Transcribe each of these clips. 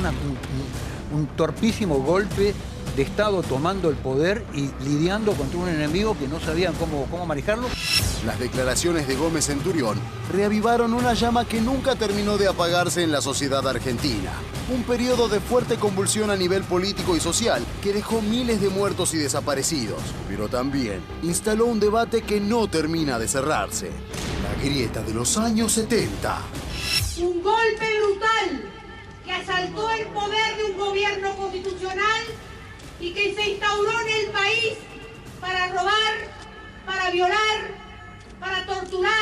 fue un torpísimo golpe de Estado tomando el poder y lidiando contra un enemigo que no sabían cómo manejarlo. Las declaraciones de Gómez Centurión reavivaron una llama que nunca terminó de apagarse en la sociedad argentina. Un periodo de fuerte convulsión a nivel político y social que dejó miles de muertos y desaparecidos, pero también instaló un debate que no termina de cerrarse. La grieta de los años 70. Un golpe brutal que asaltó el poder de un gobierno constitucional y que se instauró en el país para robar, para violar, para torturar.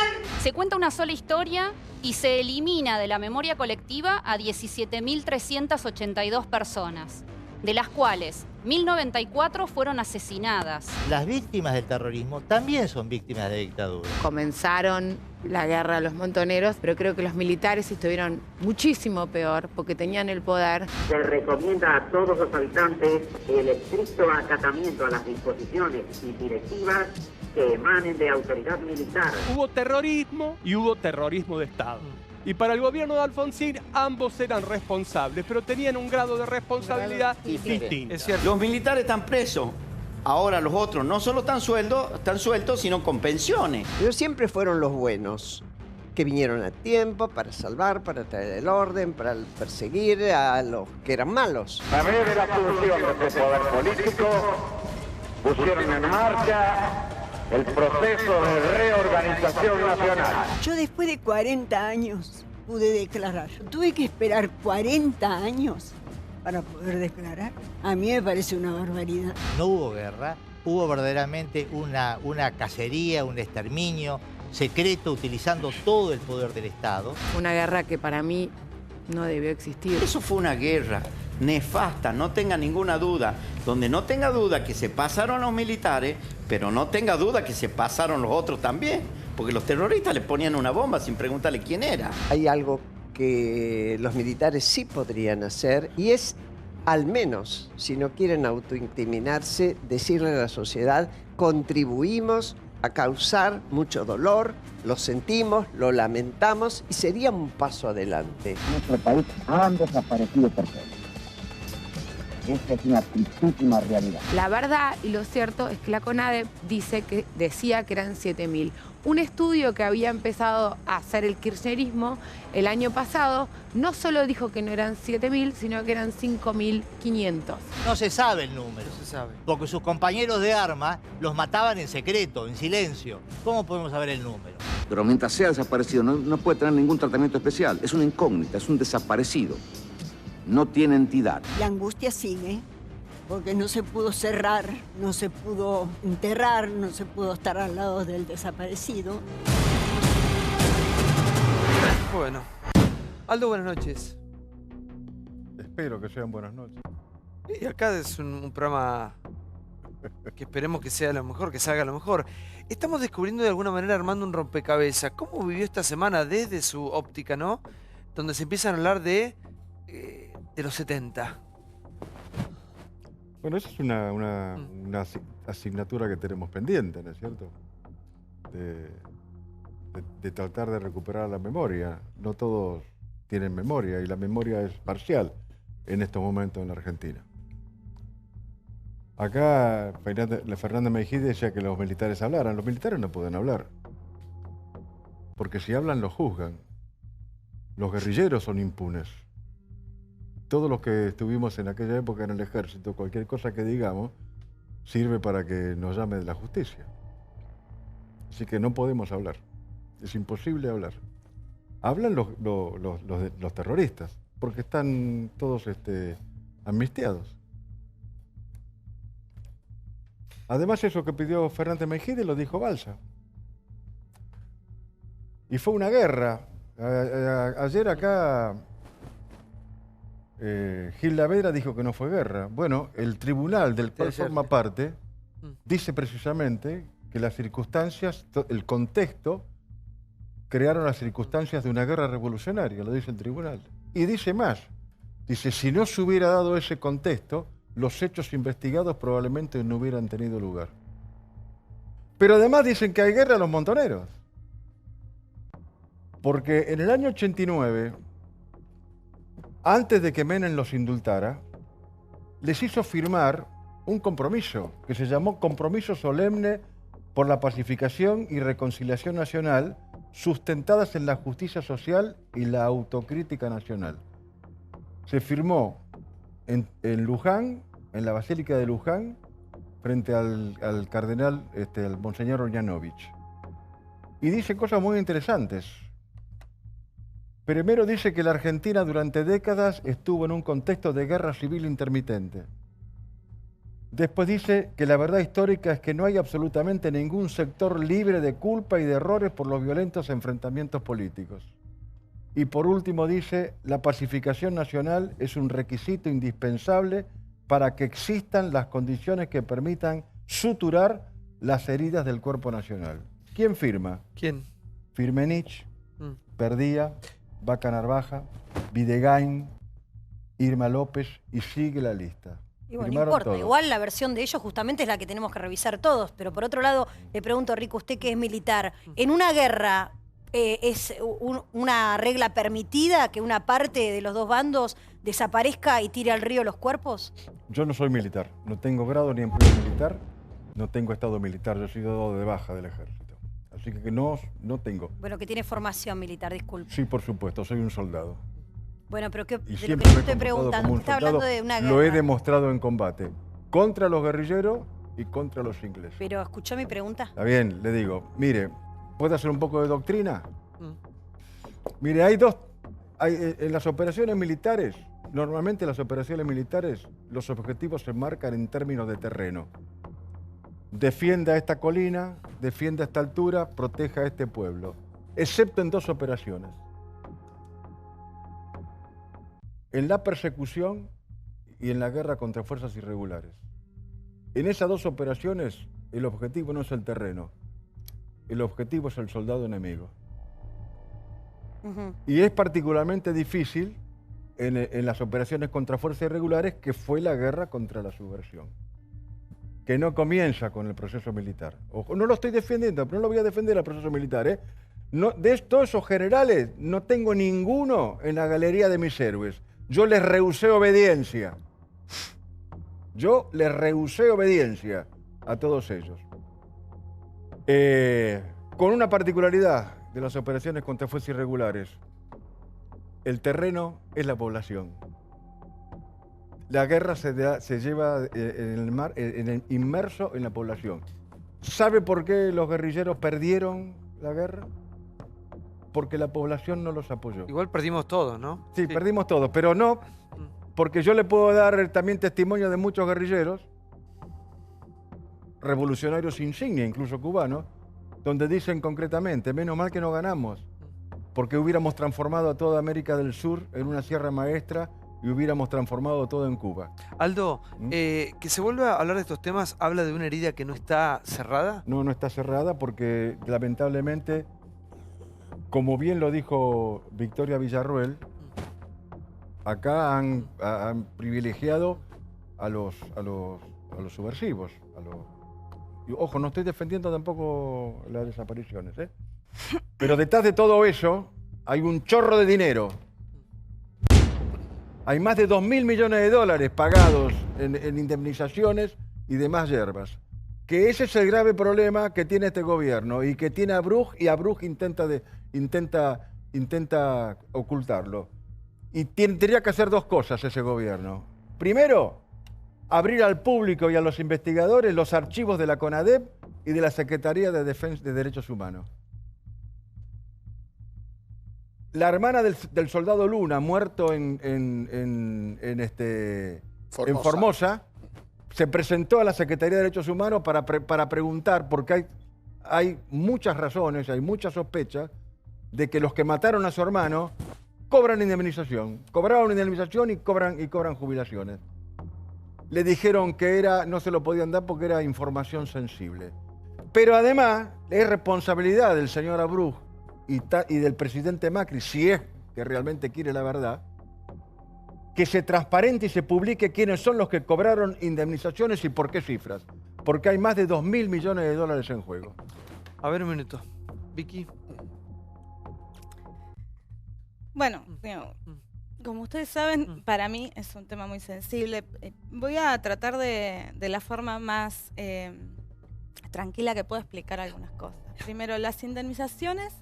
Se cuenta una sola historia y se elimina de la memoria colectiva a 17.382 personas, de las cuales 1.094 fueron asesinadas. Las víctimas del terrorismo también son víctimas de dictadura. Comenzaron la guerra a los montoneros, pero creo que los militares estuvieron muchísimo peor porque tenían el poder. Se recomienda a todos los habitantes el estricto acatamiento a las disposiciones y directivas que emanen de autoridad militar. Hubo terrorismo y hubo terrorismo de Estado. Y para el gobierno de Alfonsín, ambos eran responsables, pero tenían un grado de responsabilidad distinto. Es cierto. Los militares están presos. Ahora los otros no solo están sueltos, sino con pensiones. Pero siempre fueron los buenos, que vinieron a tiempo para salvar, para traer el orden, para perseguir a los que eran malos. A ver de la función de ese poder político, pusieron en marcha el proceso de reorganización nacional. Yo después de 40 años pude declarar. Tuve que esperar 40 años para poder declarar. A mí me parece una barbaridad. No hubo guerra, hubo verdaderamente una cacería, un exterminio secreto utilizando todo el poder del Estado. Una guerra que para mí no debió existir. Eso fue una guerra nefasta, no tenga ninguna duda. Donde no tenga duda que se pasaron los militares, pero no tenga duda que se pasaron los otros también. Porque los terroristas le ponían una bomba sin preguntarle quién era. Hay algo que los militares sí podrían hacer y es, al menos, si no quieren autoincriminarse, decirle a la sociedad, contribuimos a causar mucho dolor, lo sentimos, lo lamentamos y sería un paso adelante. Nuestro país han desaparecido personas. Esta es una tristísima realidad. La verdad y lo cierto es que la CONADE decía que eran 7.000. Un estudio que había empezado a hacer el kirchnerismo el año pasado no solo dijo que no eran 7.000, sino que eran 5.500. No se sabe el número. No se sabe. Porque sus compañeros de armas los mataban en secreto, en silencio. ¿Cómo podemos saber el número? Pero mientras sea desaparecido, no puede tener ningún tratamiento especial. Es una incógnita, es un desaparecido. No tiene entidad. La angustia sigue, porque no se pudo cerrar, no se pudo enterrar, no se pudo estar al lado del desaparecido. Bueno. Aldo, buenas noches. Espero que sean buenas noches. Y acá es un programa que esperemos que sea lo mejor, que salga lo mejor. Estamos descubriendo de alguna manera, armando un rompecabezas. ¿Cómo vivió esta semana desde su óptica, no? Donde se empiezan a hablar de los 70. Bueno, esa es una asignatura que tenemos pendiente, ¿no es cierto? De tratar de recuperar la memoria. No todos tienen memoria y la memoria es parcial en estos momentos en la Argentina. Acá Fernanda Mejía decía que los militares hablaran. Los militares no pueden hablar. Porque si hablan, los juzgan. Los guerrilleros son impunes. Todos los que estuvimos en aquella época en el ejército, cualquier cosa que digamos, sirve para que nos llame de la justicia. Así que no podemos hablar. Es imposible hablar. Hablan los terroristas, porque están todos amnistiados. Además, eso que pidió Fernández Mejide lo dijo Balsa. Y fue una guerra. Ayer acá Gil Lavedra dijo que no fue guerra. Bueno, el tribunal del cual forma parte dice precisamente que las circunstancias, el contexto, crearon las circunstancias de una guerra revolucionaria, lo dice el tribunal. Y dice más, dice, si no se hubiera dado ese contexto, los hechos investigados probablemente no hubieran tenido lugar. Pero además dicen que hay guerra a los montoneros. Porque en el año 89, antes de que Menem los indultara, les hizo firmar un compromiso que se llamó Compromiso Solemne por la Pacificación y Reconciliación Nacional, sustentadas en la justicia social y la autocrítica nacional. Se firmó en Luján, en la Basílica de Luján, frente al cardenal, al monseñor Oñanovich. Y dice cosas muy interesantes. Primero dice que la Argentina durante décadas estuvo en un contexto de guerra civil intermitente. Después dice que la verdad histórica es que no hay absolutamente ningún sector libre de culpa y de errores por los violentos enfrentamientos políticos. Y por último dice, la pacificación nacional es un requisito indispensable para que existan las condiciones que permitan suturar las heridas del cuerpo nacional. ¿Quién firma? ¿Quién? Firmenich, Perdía, Vaca Narvaja, Videgain, Irma López y sigue la lista. Y bueno, no Firmaron importa, todos. igual la versión de ellos justamente es la que tenemos que revisar todos. Pero por otro lado, le pregunto, Rico, usted que es militar, ¿en una guerra es una regla permitida que una parte de los dos bandos desaparezca y tire al río los cuerpos? Yo no soy militar, no tengo grado ni empleo militar, no tengo estado militar, yo he sido dado de baja del ejército. Así que no tengo. Bueno, que tiene formación militar, disculpe. Sí, por supuesto, soy un soldado. Bueno, pero ¿qué, Y de lo siempre que me yo he estoy comportado preguntando? como un Está hablando soldado. de una guerra. Lo he demostrado en combate, contra los guerrilleros y contra los ingleses. Pero ¿escuchó mi pregunta? Está bien, le digo, mire, ¿puede hacer un poco de doctrina? Mire, hay en las operaciones militares, normalmente las operaciones militares, los objetivos se marcan en términos de terreno. Defienda esta colina, defienda esta altura, proteja a este pueblo. Excepto en dos operaciones. En la persecución y en la guerra contra fuerzas irregulares. En esas dos operaciones, el objetivo no es el terreno. El objetivo es el soldado enemigo. Y es particularmente difícil en las operaciones contra fuerzas irregulares, que fue la guerra contra la subversión, que no comienza con el proceso militar. Ojo, no lo estoy defendiendo, pero no lo voy a defender al proceso militar, ¿eh? No, de todos esos generales, no tengo ninguno en la galería de mis héroes. Yo les rehusé obediencia. Yo les rehusé obediencia a todos ellos. Con una particularidad de las operaciones contra fuerzas irregulares. El terreno es la población. La guerra se lleva en el mar, inmerso en la población. ¿Sabe por qué los guerrilleros perdieron la guerra? Porque la población no los apoyó. Igual perdimos todos, ¿no? Sí, perdimos todos, pero no, porque yo le puedo dar también testimonio de muchos guerrilleros, revolucionarios insignia, incluso cubanos, donde dicen concretamente, menos mal que no ganamos, porque hubiéramos transformado a toda América del Sur en una sierra maestra y hubiéramos transformado todo en Cuba. Aldo, que se vuelva a hablar de estos temas, ¿habla de una herida que no está cerrada? No, no está cerrada porque lamentablemente, como bien lo dijo Victoria Villarroel, acá han privilegiado a los subversivos. Y, ojo, no estoy defendiendo tampoco las desapariciones, ¿eh? Pero detrás de todo eso hay un chorro de dinero. Hay más de 2.000 millones de dólares pagados en indemnizaciones y demás hierbas. Que ese es el grave problema que tiene este gobierno y que tiene a Bruj, y a Bruj intenta ocultarlo. Y tendría que hacer dos cosas ese gobierno. Primero, abrir al público y a los investigadores los archivos de la CONADEP y de la Secretaría de Defensa de Derechos Humanos. La hermana del soldado Luna, muerto en Formosa, se presentó a la Secretaría de Derechos Humanos para preguntar, porque hay muchas razones, hay muchas sospechas de que los que mataron a su hermano cobran indemnización. Cobraron indemnización y cobran jubilaciones. Le dijeron que no se lo podían dar porque era información sensible. Pero además es responsabilidad del señor Abruz y del presidente Macri, si es que realmente quiere la verdad, que se transparente y se publique quiénes son los que cobraron indemnizaciones y por qué cifras. Porque hay más de 2.000 millones de dólares en juego. A ver un minuto. Vicky. Bueno, Como ustedes saben, para mí es un tema muy sensible. Voy a tratar de la forma más tranquila que puedo explicar algunas cosas. Primero, las indemnizaciones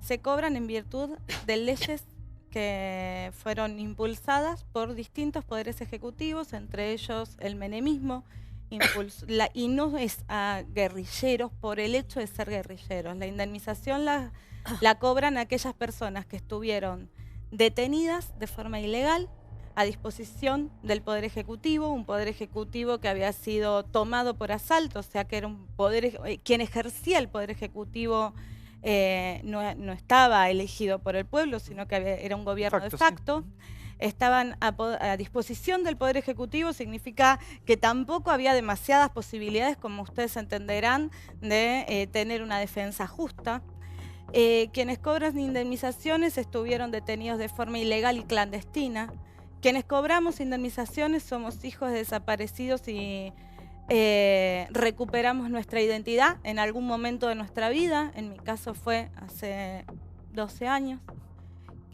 se cobran en virtud de leyes que fueron impulsadas por distintos poderes ejecutivos, entre ellos el menemismo, y no es a guerrilleros por el hecho de ser guerrilleros. La indemnización la cobran aquellas personas que estuvieron detenidas de forma ilegal a disposición del Poder Ejecutivo, un Poder Ejecutivo que había sido tomado por asalto, o sea que era un poder, quien ejercía el Poder Ejecutivo no estaba elegido por el pueblo, sino que era un gobierno de facto. Sí. Estaban a disposición del Poder Ejecutivo, significa que tampoco había demasiadas posibilidades, como ustedes entenderán, de tener una defensa justa. Quienes cobran indemnizaciones estuvieron detenidos de forma ilegal y clandestina. Quienes cobramos indemnizaciones somos hijos de desaparecidos y recuperamos nuestra identidad en algún momento de nuestra vida. En mi caso fue hace 12 años.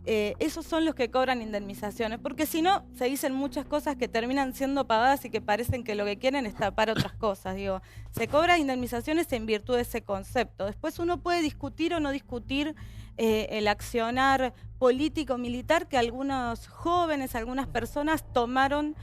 Esos son los que cobran indemnizaciones, porque si no, se dicen muchas cosas que terminan siendo pagadas y que parecen que lo que quieren es tapar otras cosas. Digo, se cobran indemnizaciones en virtud de ese concepto. Después uno puede discutir o no discutir el accionar político-militar que algunos jóvenes, algunas personas tomaron,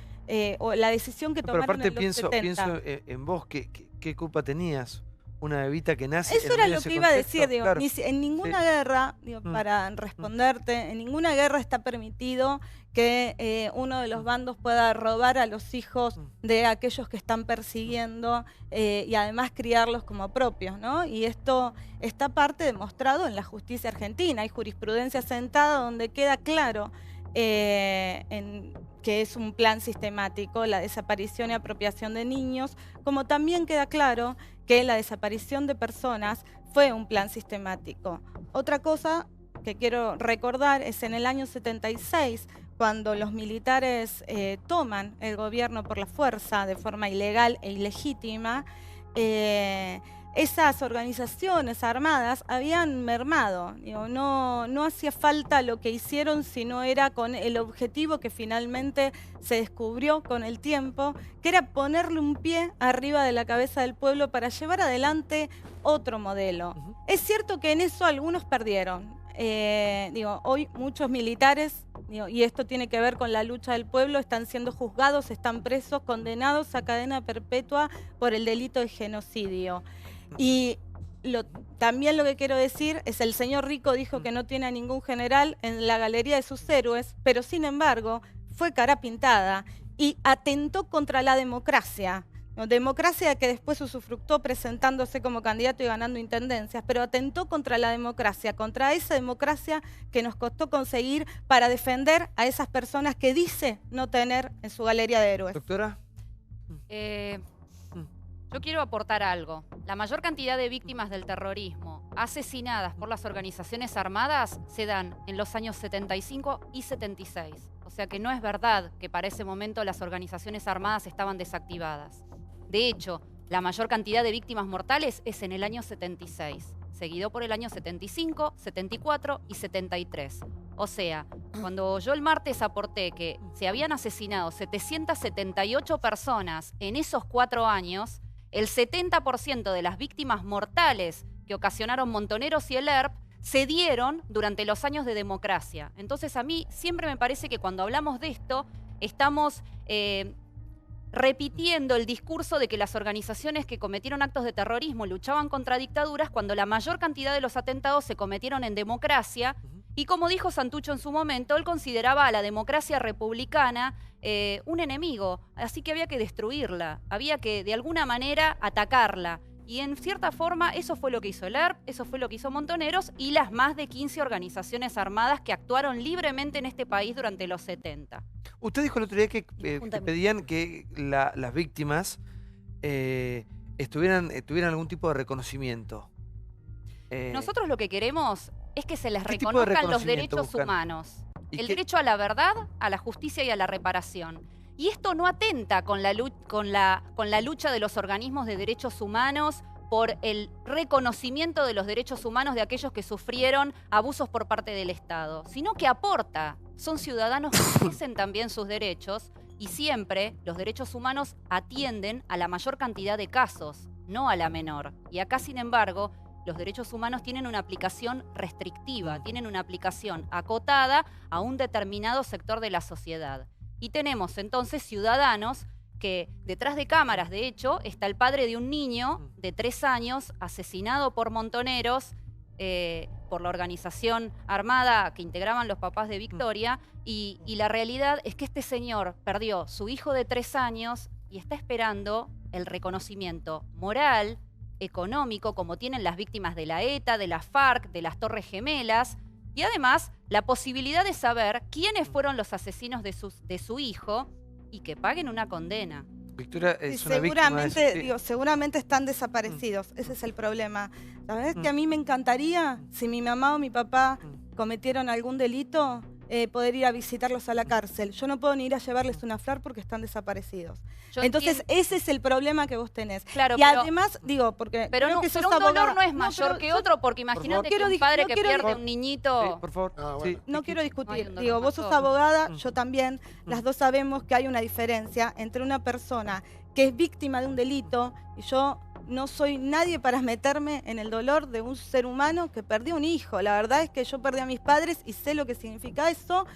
o la decisión que tomaron. Pero aparte en los 70. pienso en vos, ¿qué culpa tenías? Una bebita que nace. Eso era lo que iba a decir, digo, claro. En ninguna guerra, digo, para responderte, en ninguna guerra está permitido que uno de los bandos pueda robar a los hijos de aquellos que están persiguiendo y además criarlos como propios, ¿no? Y esto está parte demostrado en la justicia argentina. Hay jurisprudencia sentada donde queda claro que es un plan sistemático la desaparición y apropiación de niños, como también queda claro que la desaparición de personas fue un plan sistemático. Otra cosa que quiero recordar es en el año 76, cuando los militares toman el gobierno por la fuerza de forma ilegal e ilegítima, esas organizaciones armadas habían mermado. Digo, no hacía falta lo que hicieron, sino era con el objetivo que finalmente se descubrió con el tiempo, que era ponerle un pie arriba de la cabeza del pueblo para llevar adelante otro modelo. Es cierto que en eso algunos perdieron. Hoy muchos militares, y esto tiene que ver con la lucha del pueblo, están siendo juzgados, están presos, condenados a cadena perpetua por el delito de genocidio. Y también lo que quiero decir es, el señor Rico dijo que no tiene a ningún general en la galería de sus héroes, pero sin embargo fue cara pintada y atentó contra la democracia. Democracia que después usufructó presentándose como candidato y ganando intendencias, pero atentó contra la democracia, contra esa democracia que nos costó conseguir para defender a esas personas que dice no tener en su galería de héroes. Doctora. Yo quiero aportar algo. La mayor cantidad de víctimas del terrorismo asesinadas por las organizaciones armadas se dan en los años 75 y 76. O sea que no es verdad que para ese momento las organizaciones armadas estaban desactivadas. De hecho, la mayor cantidad de víctimas mortales es en el año 76, seguido por el año 75, 74 y 73. O sea, cuando yo el martes aporté que se habían asesinado 778 personas en esos 4 años, el 70% de las víctimas mortales que ocasionaron Montoneros y el ERP se dieron durante los años de democracia. Entonces a mí siempre me parece que cuando hablamos de esto estamos repitiendo el discurso de que las organizaciones que cometieron actos de terrorismo luchaban contra dictaduras cuando la mayor cantidad de los atentados se cometieron en democracia. Y como dijo Santucho en su momento, él consideraba a la democracia republicana un enemigo, así que había que destruirla, había que de alguna manera atacarla. Y en cierta forma eso fue lo que hizo el ERP, eso fue lo que hizo Montoneros y las más de 15 organizaciones armadas que actuaron libremente en este país durante los 70. Usted dijo el otro día que pedían que las víctimas tuvieran algún tipo de reconocimiento. Nosotros lo que queremos es que se les reconozcan los derechos humanos. El derecho a la verdad, a la justicia y a la reparación. Y esto no atenta con la lucha de los organismos de derechos humanos por el reconocimiento de los derechos humanos de aquellos que sufrieron abusos por parte del Estado, sino que aporta. Son ciudadanos que merecen también sus derechos y siempre los derechos humanos atienden a la mayor cantidad de casos, no a la menor. Y acá, sin embargo, los derechos humanos tienen una aplicación restrictiva, tienen una aplicación acotada a un determinado sector de la sociedad. Y tenemos entonces ciudadanos que detrás de cámaras, de hecho, está el padre de un niño de 3 años asesinado por montoneros, por la organización armada que integraban los papás de Victoria, y la realidad es que este señor perdió su hijo de 3 años y está esperando el reconocimiento moral, económico, como tienen las víctimas de la ETA, de la FARC, de las Torres Gemelas, y además la posibilidad de saber quiénes fueron los asesinos de su hijo y que paguen una condena. Victoria es una seguramente, víctima de... digo, seguramente están desaparecidos. Ese es el problema. La verdad es que a mí me encantaría, si mi mamá o mi papá cometieron algún delito, poder ir a visitarlos a la cárcel. Yo no puedo ni ir a llevarles una flor porque están desaparecidos. Entonces, ese es el problema que vos tenés. Claro, y además, digo, porque pero creo no, que sos pero un dolor abogada. no es mayor que otro, porque imagínate que un padre que pierde un niñito... por favor. No quiero discutir. No, Digo, vos sos mayor. abogada, yo también. Las dos sabemos que hay una diferencia entre una persona que es víctima de un delito y yo no soy nadie para meterme en el dolor de un ser humano que perdió un hijo. La verdad es que yo perdí a mis padres y sé lo que significa eso.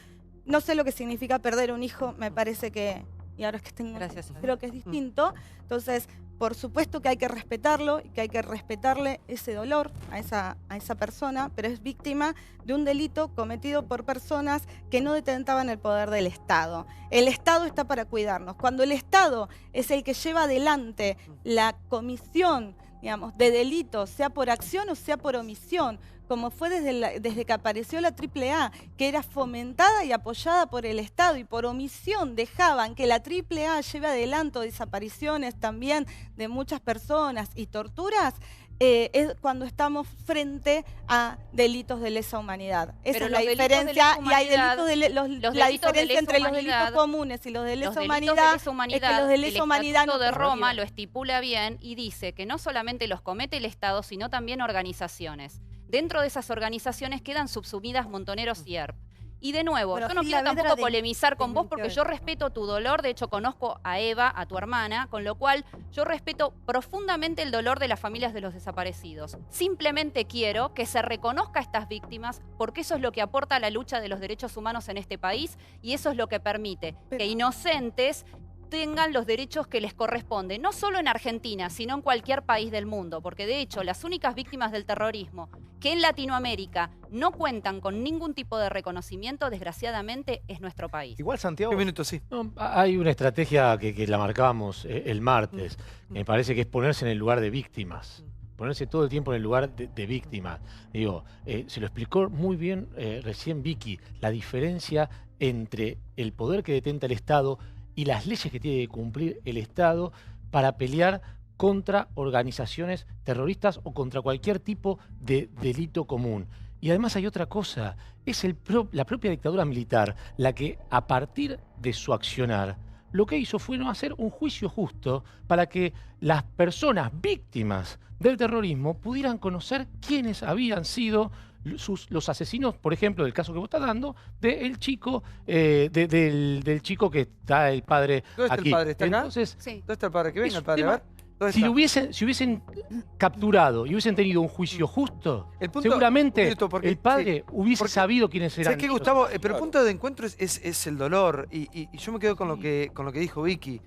No sé lo que significa perder un hijo, me parece que... Y ahora es que tengo... Creo que es distinto. Entonces, por supuesto que hay que respetarlo y que hay que respetarle ese dolor a esa persona, pero es víctima de un delito cometido por personas que no detentaban el poder del Estado. El Estado está para cuidarnos. Cuando el Estado es el que lleva adelante la comisión, digamos, de delitos, sea por acción o sea por omisión, como fue desde que apareció la AAA, que era fomentada y apoyada por el Estado y por omisión dejaban que la AAA lleve adelante desapariciones también de muchas personas y torturas, es cuando estamos frente a delitos de lesa humanidad. Esa es la diferencia, y hay delitos la diferencia entre los delitos comunes y los de lesa humanidad, es que los de lesa humanidad no de Roma lo estipula bien y dice que no solamente los comete el Estado, sino también organizaciones. Dentro de esas organizaciones quedan subsumidas montoneros y ERP. Y de nuevo, yo no quiero tampoco polemizar con vos porque yo respeto tu dolor, de hecho conozco a Eva, a tu hermana, con lo cual yo respeto profundamente el dolor de las familias de los desaparecidos. Simplemente quiero que se reconozca a estas víctimas porque eso es lo que aporta a la lucha de los derechos humanos en este país y eso es lo que permite que inocentes tengan los derechos que les corresponden, no solo en Argentina, sino en cualquier país del mundo, porque de hecho las únicas víctimas del terrorismo que en Latinoamérica no cuentan con ningún tipo de reconocimiento, desgraciadamente, es nuestro país. Igual, Santiago, sí. No, hay una estrategia que la marcábamos el martes, que me parece que es ponerse en el lugar de víctimas. Ponerse todo el tiempo en el lugar de víctimas. Digo, se lo explicó muy bien recién Vicky, la diferencia entre el poder que detenta el Estado y las leyes que tiene que cumplir el Estado para pelear contra organizaciones terroristas o contra cualquier tipo de delito común. Y además hay otra cosa, es la propia dictadura militar la que a partir de su accionar lo que hizo fue no hacer un juicio justo para que las personas víctimas del terrorismo pudieran conocer quiénes habían sido los asesinos, por ejemplo, del caso que vos estás dando, del chico, del chico que está el padre ¿Dónde está aquí. el padre? ¿Está acá? Entonces, ¿Dónde está el padre? Que venga el padre, a ver. si hubiesen capturado y hubiesen tenido un juicio justo, seguramente el padre hubiese sabido quiénes eran. ¿Sabes qué, Gustavo? Pero el punto de encuentro es el dolor. Y yo me quedo con lo que dijo Vicky.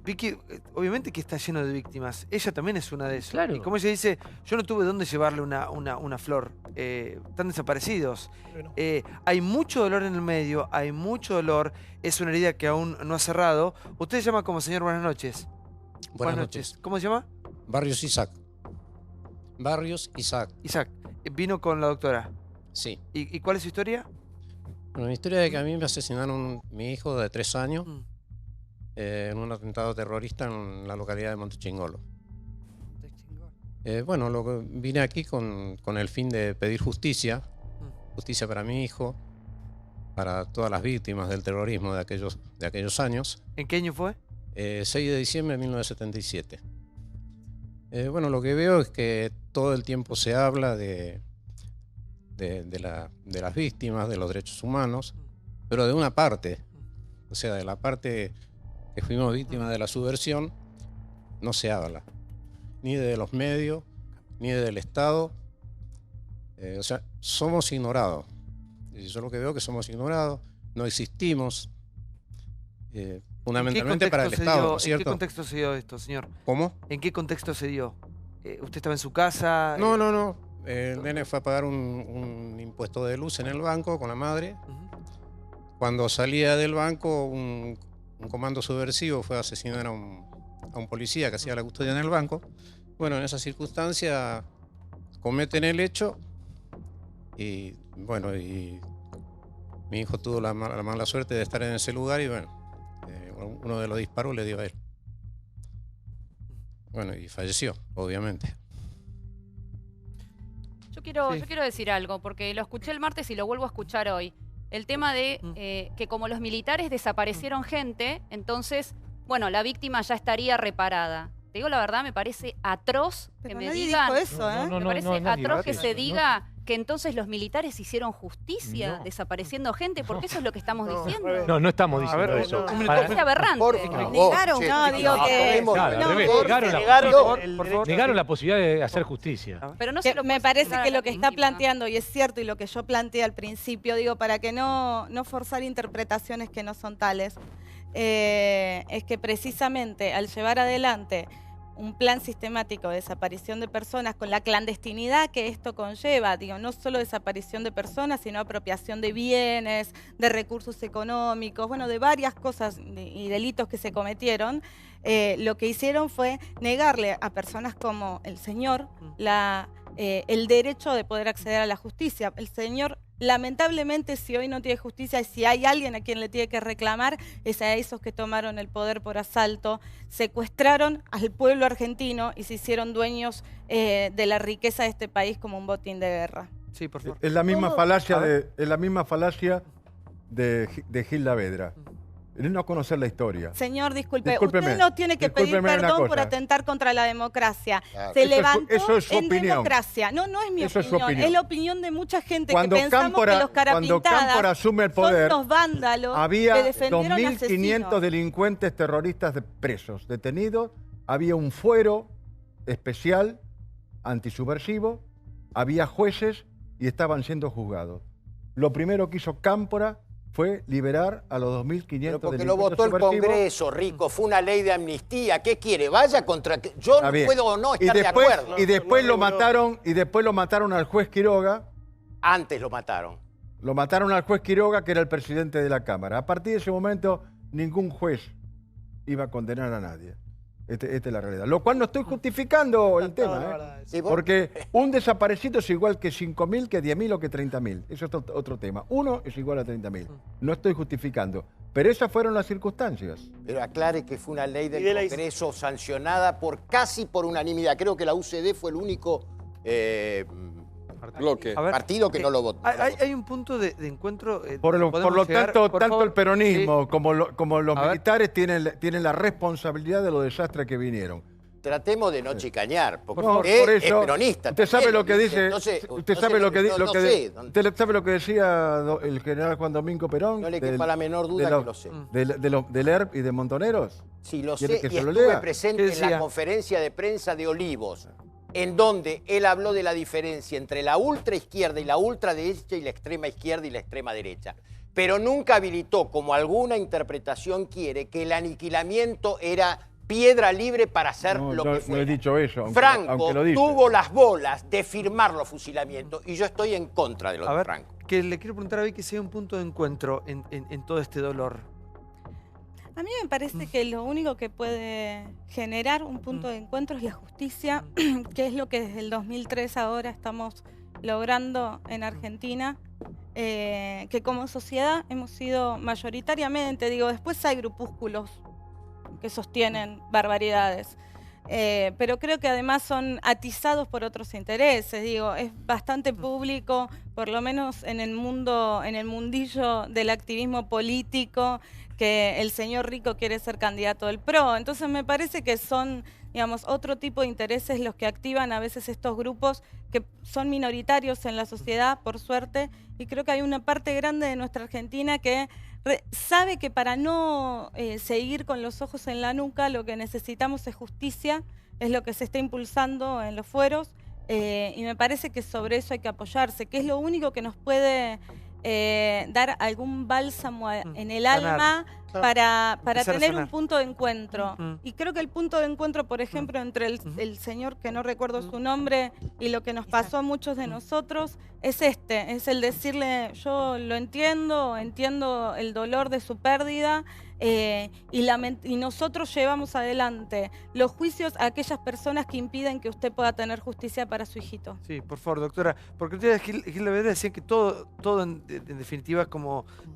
Vicky, obviamente que está lleno de víctimas. Ella también es una de esas. Claro. Y como ella dice, yo no tuve dónde llevarle una flor. Están desaparecidos. Bueno. Hay mucho dolor en el medio, hay mucho dolor. Es una herida que aún no ha cerrado. Usted se llama como señor, buenas noches. Buenas noches. ¿Cómo se llama? Barrios Isaac. Barrios Isaac. Isaac. ¿Vino con la doctora? Sí. ¿Y cuál es su historia? Bueno, mi historia es que a mí me asesinaron mi hijo de 3 años en un atentado terrorista en la localidad de Montechingolo. Bueno, vine aquí con el fin de pedir justicia, justicia para mi hijo, para todas las víctimas del terrorismo de aquellos años. ¿En qué año fue? 6 de diciembre de 1977. Bueno, lo que veo es que todo el tiempo se habla de las víctimas, de los derechos humanos, pero de una parte. O sea, de la parte que fuimos víctimas de la subversión, no se habla. Ni de los medios, ni del Estado. O sea, somos ignorados. Y yo lo que veo es que somos ignorados, no existimos. Fundamentalmente para el Estado, ¿no es cierto? ¿En qué contexto se dio esto, señor? ¿Cómo? ¿En qué contexto se dio? ¿Usted estaba en su casa? No. El nene fue a pagar un impuesto de luz en el banco con la madre. Cuando salía del banco, un comando subversivo fue a asesinar a un policía que hacía la custodia en el banco. Bueno, en esa circunstancia cometen el hecho y bueno, y mi hijo tuvo la mala suerte de estar en ese lugar y bueno, uno de los disparos le dio a él. Bueno, y falleció, obviamente. Yo quiero decir algo, porque lo escuché el martes y lo vuelvo a escuchar hoy. El tema de que como los militares desaparecieron gente, entonces, bueno, la víctima ya estaría reparada. Te digo la verdad, me parece atroz que me digan... Dijo eso, ¿eh? Me parece atroz que se diga que entonces los militares hicieron justicia desapareciendo gente, porque eso es lo que estamos diciendo. No estamos diciendo eso. Me parece aberrante. Negaron la posibilidad de hacer justicia. Pero no me parece que lo que está planteando, y es cierto, y lo que yo planteé al principio, digo, para que no forzar interpretaciones que no son tales, es que precisamente al llevar adelante un plan sistemático de desaparición de personas con la clandestinidad que esto conlleva, digo, no solo desaparición de personas, sino apropiación de bienes, de recursos económicos, bueno, de varias cosas y delitos que se cometieron, lo que hicieron fue negarle a personas como el señor el derecho de poder acceder a la justicia. El señor, lamentablemente, si hoy no tiene justicia y si hay alguien a quien le tiene que reclamar, es a esos que tomaron el poder por asalto, secuestraron al pueblo argentino y se hicieon dueños de la riqueza de este país como un botín de guerra. Sí, por favor. Es la misma falacia de Gil Lavedra. No conocer la historia. Señor, disculpe, usted no tiene que pedir perdón por atentar contra la democracia. Claro. Se levantó en democracia. No es mi opinión, es la opinión de mucha gente que pensamos que los carapintadas cuando Cámpora asume el poder, son los vándalos había que defendieron 2.500 delincuentes terroristas presos, detenidos, había un fuero especial antisubversivo, había jueces y estaban siendo juzgados. Lo primero que hizo Cámpora fue liberar a los 2.500 porque lo votó el Congreso, Rico, fue una ley de amnistía. ¿Qué quiere? Vaya contra... Yo no puedo o no estar de acuerdo. Y después lo mataron al juez Quiroga. Antes lo mataron. Lo mataron al juez Quiroga, que era el presidente de la Cámara. A partir de ese momento, ningún juez iba a condenar a nadie. Esta es la realidad. Lo cual no estoy justificando el tema, ¿eh? Porque un desaparecido es igual que 5.000, que 10.000 o que 30.000. Eso es otro tema. Uno es igual a 30.000. No estoy justificando. Pero esas fueron las circunstancias. Pero aclare que fue una ley del Congreso sancionada casi por unanimidad. Creo que la UCD fue el único partido que no lo votó. Hay un punto de encuentro. Por lo tanto, tanto el peronismo como los militares tienen la responsabilidad de los desastres que vinieron. Tratemos de no chicañar, porque por eso, es peronista. Usted sabe lo que dice. Usted sabe lo que decía el general Juan Domingo Perón. No le quepa la menor duda que lo sé. Del ERP y de Montoneros. Sí, lo sé, y estuve presente en la conferencia de prensa de Olivos, en donde él habló de la diferencia entre la ultraizquierda y la ultraderecha y la extrema izquierda y la extrema derecha. Pero nunca habilitó, como alguna interpretación quiere, que el aniquilamiento era piedra libre para hacer lo que fuera. No he dicho eso, Franco lo dice. tuvo las bolas de firmar los fusilamientos y yo estoy en contra de lo de Franco. Que le quiero preguntar a Vicky si hay un punto de encuentro en todo este dolor. A mí me parece que lo único que puede generar un punto de encuentro es la justicia, que es lo que desde el 2003 ahora estamos logrando en Argentina, que como sociedad hemos sido mayoritariamente, después hay grupúsculos que sostienen barbaridades, pero creo que además son atizados por otros intereses. Digo, es bastante público, por lo menos en el mundillo del activismo político, que el señor Rico quiere ser candidato del PRO. Entonces me parece que son, digamos, otro tipo de intereses los que activan a veces estos grupos que son minoritarios en la sociedad, por suerte, y creo que hay una parte grande de nuestra Argentina que sabe que para no seguir con los ojos en la nuca, lo que necesitamos es justicia, es lo que se está impulsando en los fueros, y me parece que sobre eso hay que apoyarse, que es lo único que nos puede dar algún bálsamo en el alma para tener un punto de encuentro. Y creo que el punto de encuentro, por ejemplo, entre el señor, que no recuerdo su nombre, y lo que nos pasó a muchos de nosotros, es es el decirle, yo lo entiendo el dolor de su pérdida, y nosotros llevamos adelante los juicios a aquellas personas que impiden que usted pueda tener justicia para su hijito. Sí, por favor, doctora, porque ustedes, Gil Lavedra, decía que todo en definitiva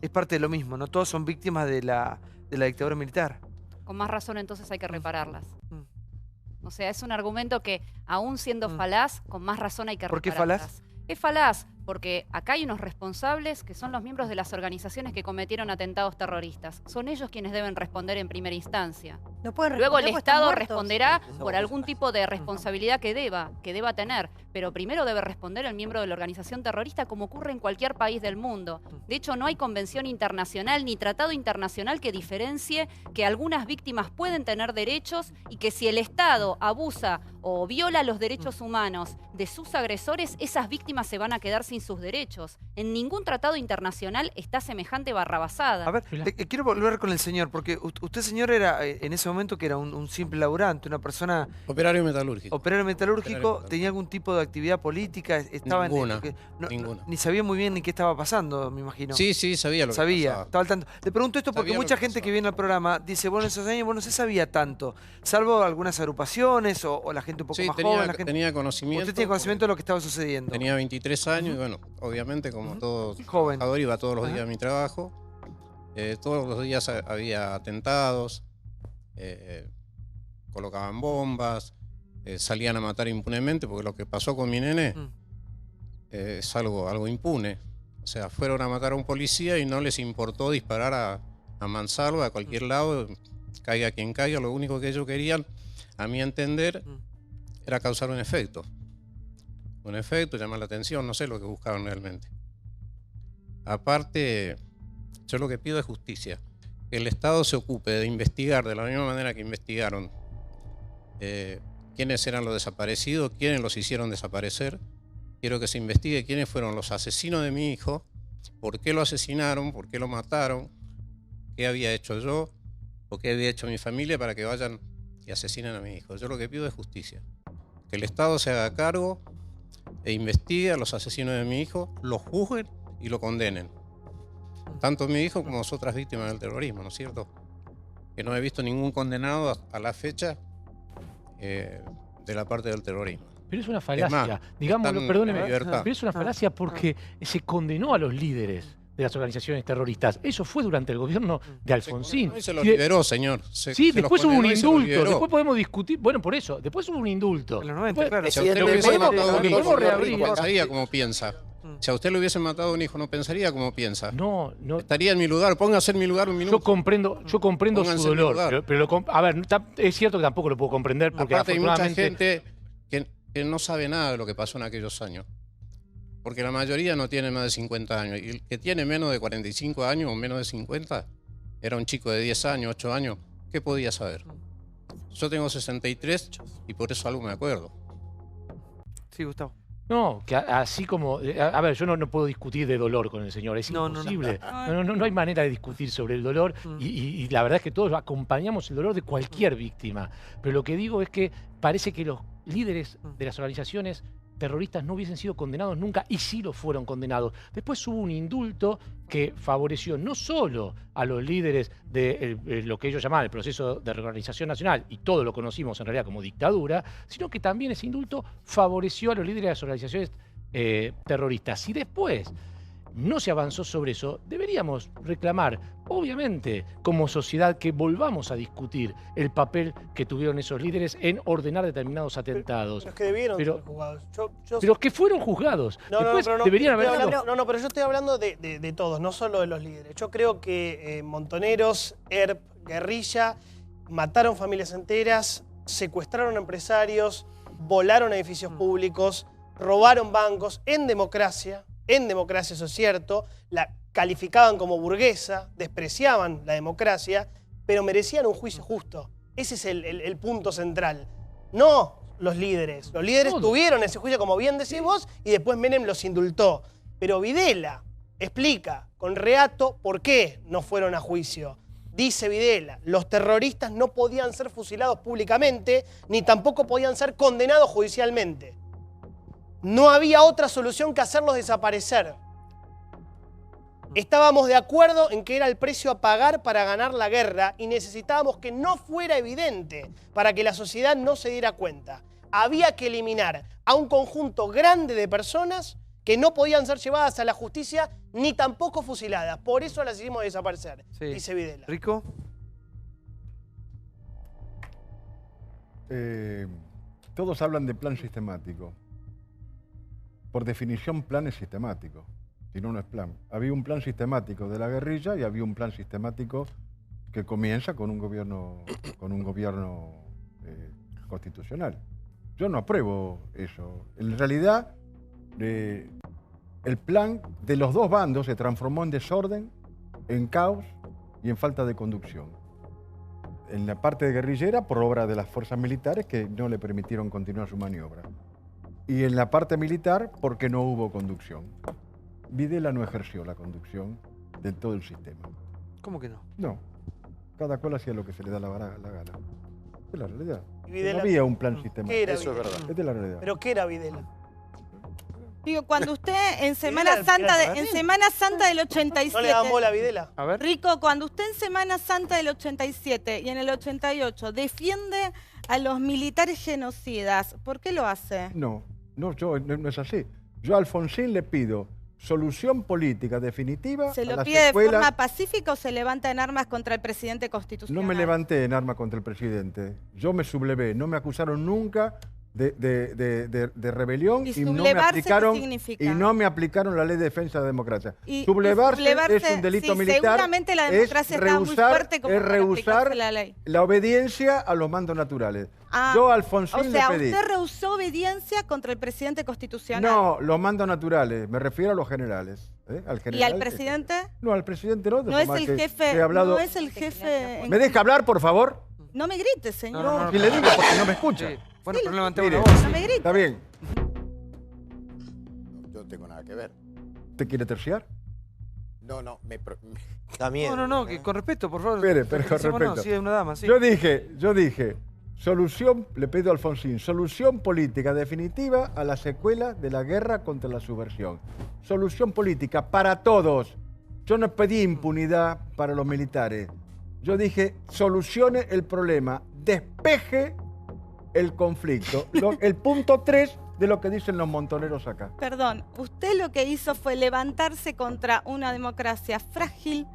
es parte de lo mismo, ¿no? Todos son víctimas de la dictadura militar. Con más razón entonces hay que repararlas. O sea, es un argumento que, aún siendo falaz, con más razón hay que repararlas. ¿Por qué falaz? Es falaz porque acá hay unos responsables que son los miembros de las organizaciones que cometieron atentados terroristas. Son ellos quienes deben responder en primera instancia. No pueden Luego el responder porque están Estado muertos. responderá por algún tipo de responsabilidad que deba tener. Pero primero debe responder el miembro de la organización terrorista, como ocurre en cualquier país del mundo. De hecho, no hay convención internacional ni tratado internacional que diferencie que algunas víctimas pueden tener derechos y que si el Estado abusa o viola los derechos humanos de sus agresores, esas víctimas se van a quedar sin sus derechos. En ningún tratado internacional está semejante barrabasada. A ver, quiero volver con el señor, porque usted, señor, era en ese momento que era un simple laburante, una persona... Operario metalúrgico. Operario metalúrgico, ¿tenía algún tipo de actividad política? Estaba Ninguna, ninguna. Ni sabía muy bien ni qué estaba pasando, me imagino. Sí, sabía lo que pasaba. Estaba al tanto. Le pregunto esto porque mucha gente que viene al programa dice, bueno, en esos años no se sabía tanto, salvo algunas agrupaciones o la gente un poco más joven. Tenía conocimiento. Usted tiene conocimiento de lo que estaba sucediendo. Tenía 23 años y bueno, obviamente como todo trabajador iba todos los días a mi trabajo. Todos los días había atentados, colocaban bombas, salían a matar impunemente, porque lo que pasó con mi nene es algo impune. O sea, fueron a matar a un policía y no les importó disparar a mansalva, a cualquier lado, caiga quien caiga. Lo único que ellos querían, a mi entender, era causar un efecto. Un efecto, llamar la atención, no sé lo que buscaban realmente. Aparte, yo lo que pido es justicia. Que el Estado se ocupe de investigar de la misma manera que investigaron quiénes eran los desaparecidos, quiénes los hicieron desaparecer. Quiero que se investigue quiénes fueron los asesinos de mi hijo, por qué lo asesinaron, por qué lo mataron, qué había hecho yo o qué había hecho mi familia para que vayan y asesinen a mi hijo. Yo lo que pido es justicia. Que el Estado se haga cargo e investigue a los asesinos de mi hijo, los juzguen y lo condenen. Tanto mi hijo como las otras víctimas del terrorismo, ¿no es cierto? Que no he visto ningún condenado a la fecha de la parte del terrorismo. Pero es una falacia, digámoslo, perdóneme, pero es una falacia porque se condenó a los líderes de las organizaciones terroristas. Eso fue durante el gobierno de Alfonsín. Se lo liberó, señor. Sí, después hubo un indulto. Después podemos discutir. Bueno, por eso. Después hubo un indulto. Si a usted le hubiese matado a un hijo, no pensaría como piensa. Si a usted le hubiesen matado a un hijo, no pensaría como piensa. No. Estaría en mi lugar. Póngase en mi lugar un minuto. Yo comprendo su dolor. Pero a ver, es cierto que tampoco lo puedo comprender porque aparte afortunadamente... hay mucha gente que no sabe nada de lo que pasó en aquellos años. Porque la mayoría no tiene más de 50 años. Y el que tiene menos de 45 años o menos de 50, era un chico de 10 años, 8 años. ¿Qué podía saber? Yo tengo 63 y por eso algo me acuerdo. Sí, Gustavo. No, que así como... A ver, yo no puedo discutir de dolor con el señor, es imposible. No hay manera de discutir sobre el dolor y la verdad es que todos acompañamos el dolor de cualquier víctima. Pero lo que digo es que parece que los líderes de las organizaciones terroristas no hubiesen sido condenados nunca y sí lo fueron condenados. Después hubo un indulto que favoreció no solo a los líderes de lo que ellos llamaban el proceso de reorganización nacional, y todo lo conocimos en realidad como dictadura, sino que también ese indulto favoreció a los líderes de las organizaciones terroristas. Y después no se avanzó sobre eso, deberíamos reclamar, obviamente, como sociedad, que volvamos a discutir el papel que tuvieron esos líderes en ordenar determinados atentados. Pero es que debieron ser juzgados. Pero que fueron juzgados. Después deberían haber sido... No, pero yo estoy hablando de todos, no solo de los líderes. Yo creo que montoneros, ERP, guerrilla, mataron familias enteras, secuestraron empresarios, volaron edificios públicos, robaron bancos en democracia, eso es cierto, la calificaban como burguesa, despreciaban la democracia, pero merecían un juicio justo. Ese es el punto central. No los líderes. Los líderes tuvieron ese juicio, como bien decís vos, y después Menem los indultó. Pero Videla explica con reato por qué no fueron a juicio. Dice Videla, los terroristas no podían ser fusilados públicamente, ni tampoco podían ser condenados judicialmente. No había otra solución que hacerlos desaparecer. Estábamos de acuerdo en que era el precio a pagar para ganar la guerra y necesitábamos que no fuera evidente para que la sociedad no se diera cuenta. Había que eliminar a un conjunto grande de personas que no podían ser llevadas a la justicia ni tampoco fusiladas. Por eso las hicimos desaparecer, dice Videla. ¿Rico? Todos hablan de plan sistemático. Por definición, plan es sistemático. Si no, no es plan. Había un plan sistemático de la guerrilla y había un plan sistemático que comienza con un gobierno constitucional. Yo no apruebo eso. En realidad, el plan de los dos bandos se transformó en desorden, en caos y en falta de conducción. En la parte guerrillera, por obra de las fuerzas militares que no le permitieron continuar su maniobra. Y en la parte militar, porque no hubo conducción. Videla no ejerció la conducción de todo el sistema. ¿Cómo que no? No. Cada cual hacía lo que se le da la gana. Es la realidad. Videla, no había un plan sistemático. ¿Qué era Eso Videla? es verdad. Es de la realidad. ¿Pero qué era Videla? Digo, cuando usted en Semana Santa del 87... ¿No le dan bola a Videla? A ver. Rico, cuando usted en Semana Santa del 87 y en el 88 defiende a los militares genocidas, ¿por qué lo hace? No es así. Yo a Alfonsín le pido solución política definitiva. ¿Se a lo las pide de secuelas. forma pacífica o se levanta en armas contra el presidente constitucional? No me levanté en armas contra el presidente. Yo me sublevé. No me acusaron nunca de rebelión ¿Y no me sublevarse aplicaron qué significa? y no me aplicaron la ley de defensa de la democracia. Y Sublevarse es un delito sí, militar. Seguramente la democracia está muy fuerte como para aplicarse la ley. La obediencia a los mandos naturales. Ah, Yo a Alfonsín o sea, le pedí. usted rehusó obediencia contra el presidente constitucional. No, los mandos naturales. Me refiero a los generales. Al general, ¿Y al presidente? No, al presidente no. No es el jefe. No es el jefe. ¿Me deja hablar, por favor? No me grites, señor. No, si le digo porque no me escucha. Sí. Bueno, pero levanté Mire, una voz. No me grites. Está bien. Yo no tengo nada que ver. ¿Te quiere terciar? No, También. No, que con respeto, por favor. Espere, pero con respeto. Sí, es una dama, sí. Yo dije, solución, le pido a Alfonsín, solución política definitiva a la secuela de la guerra contra la subversión. Solución política para todos. Yo no pedí impunidad para los militares. Yo dije, solucione el problema, despeje el conflicto. El punto 3 de lo que dicen los montoneros acá. Perdón, usted lo que hizo fue levantarse contra una democracia frágil,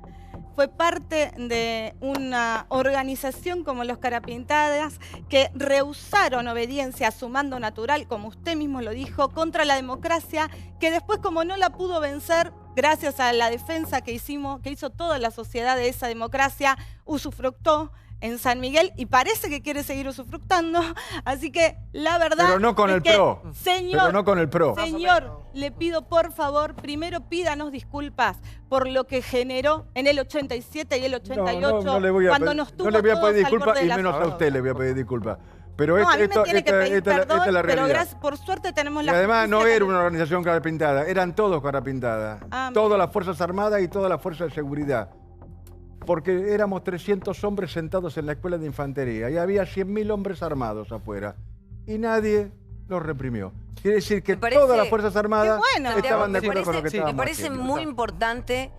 fue parte de una organización como los Carapintadas que rehusaron obediencia a su mando natural, como usted mismo lo dijo, contra la democracia, que después como no la pudo vencer, gracias a la defensa que hizo toda la sociedad de esa democracia, usufructó en San Miguel y parece que quiere seguir usufructando. Así que la verdad. Pero no con el PRO. Señor, pero no con el PRO. Señor, le pido por favor, primero pídanos disculpas por lo que generó en el 87 y el 88 no le voy a cuando pedir, nos tuvo no le voy a pedir todos al borde disculpas de y la menos a forma. usted le voy a pedir disculpas. Pero No, a mí me esta tiene que pedir perdón, es la pero realidad. por suerte tenemos Y la además no justicia era que- una organización carapintada, eran todos carapintadas. Todas las Fuerzas Armadas y todas las Fuerzas de Seguridad. Porque éramos 300 hombres sentados en la escuela de infantería y había 100.000 hombres armados afuera. Y nadie los reprimió. Quiere decir que todas las Fuerzas Armadas estaban de acuerdo con lo que estábamos Me parece haciendo. muy importante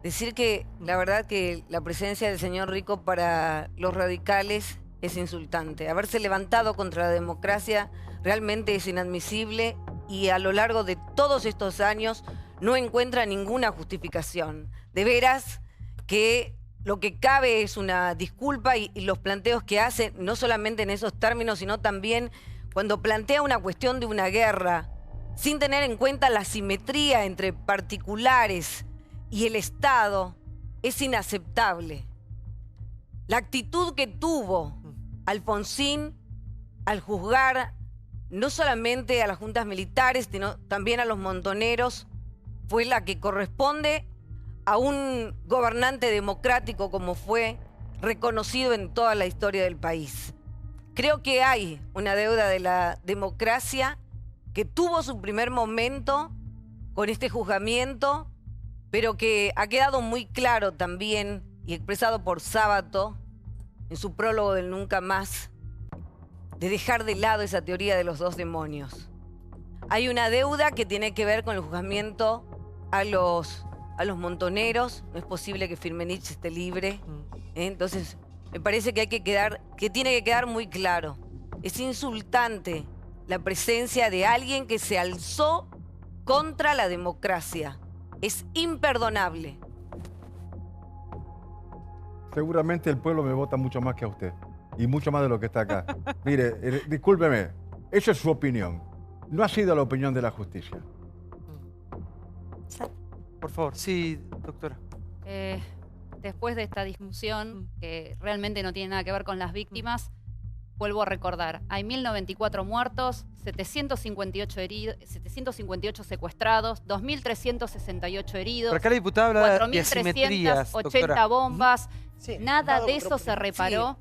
decir que la verdad que la presencia del señor Rico para los radicales es insultante. Haberse levantado contra la democracia realmente es inadmisible y a lo largo de todos estos años no encuentra ninguna justificación. De veras que lo que cabe es una disculpa y los planteos que hace, no solamente en esos términos, sino también cuando plantea una cuestión de una guerra, sin tener en cuenta la simetría entre particulares y el Estado, es inaceptable. La actitud que tuvo Alfonsín al juzgar no solamente a las juntas militares, sino también a los montoneros, fue la que corresponde a un gobernante democrático como fue reconocido en toda la historia del país. Creo que hay una deuda de la democracia que tuvo su primer momento con este juzgamiento, pero que ha quedado muy claro también y expresado por Sábato en su prólogo del Nunca Más, de dejar de lado esa teoría de los dos demonios. Hay una deuda que tiene que ver con el juzgamiento a los montoneros. No es posible que Firmenich esté libre. Entonces, me parece que tiene que quedar muy claro. Es insultante la presencia de alguien que se alzó contra la democracia. Es imperdonable. Seguramente el pueblo me vota mucho más que a usted. Y mucho más de lo que está acá. Mire, discúlpeme, esa es su opinión. No ha sido la opinión de la justicia. Por favor, sí, doctora. Después de esta discusión, que realmente no tiene nada que ver con las víctimas, vuelvo a recordar, hay 1.094 muertos, 758 secuestrados, 2.368 heridos, Pero acá la diputada habla de asimetrías, 4.380 bombas. Sí, Nada de eso se reparó,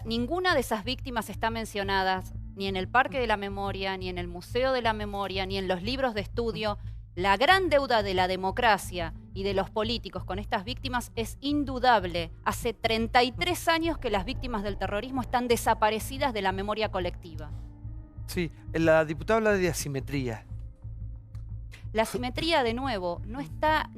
ninguna de esas víctimas está mencionada ni en el Parque de la Memoria, ni en el Museo de la Memoria, ni en los libros de estudio. La gran deuda de la democracia y de los políticos con estas víctimas es indudable. Hace 33 años que las víctimas del terrorismo están desaparecidas de la memoria colectiva. Sí, la diputada habla de asimetría. La asimetría, de nuevo, no está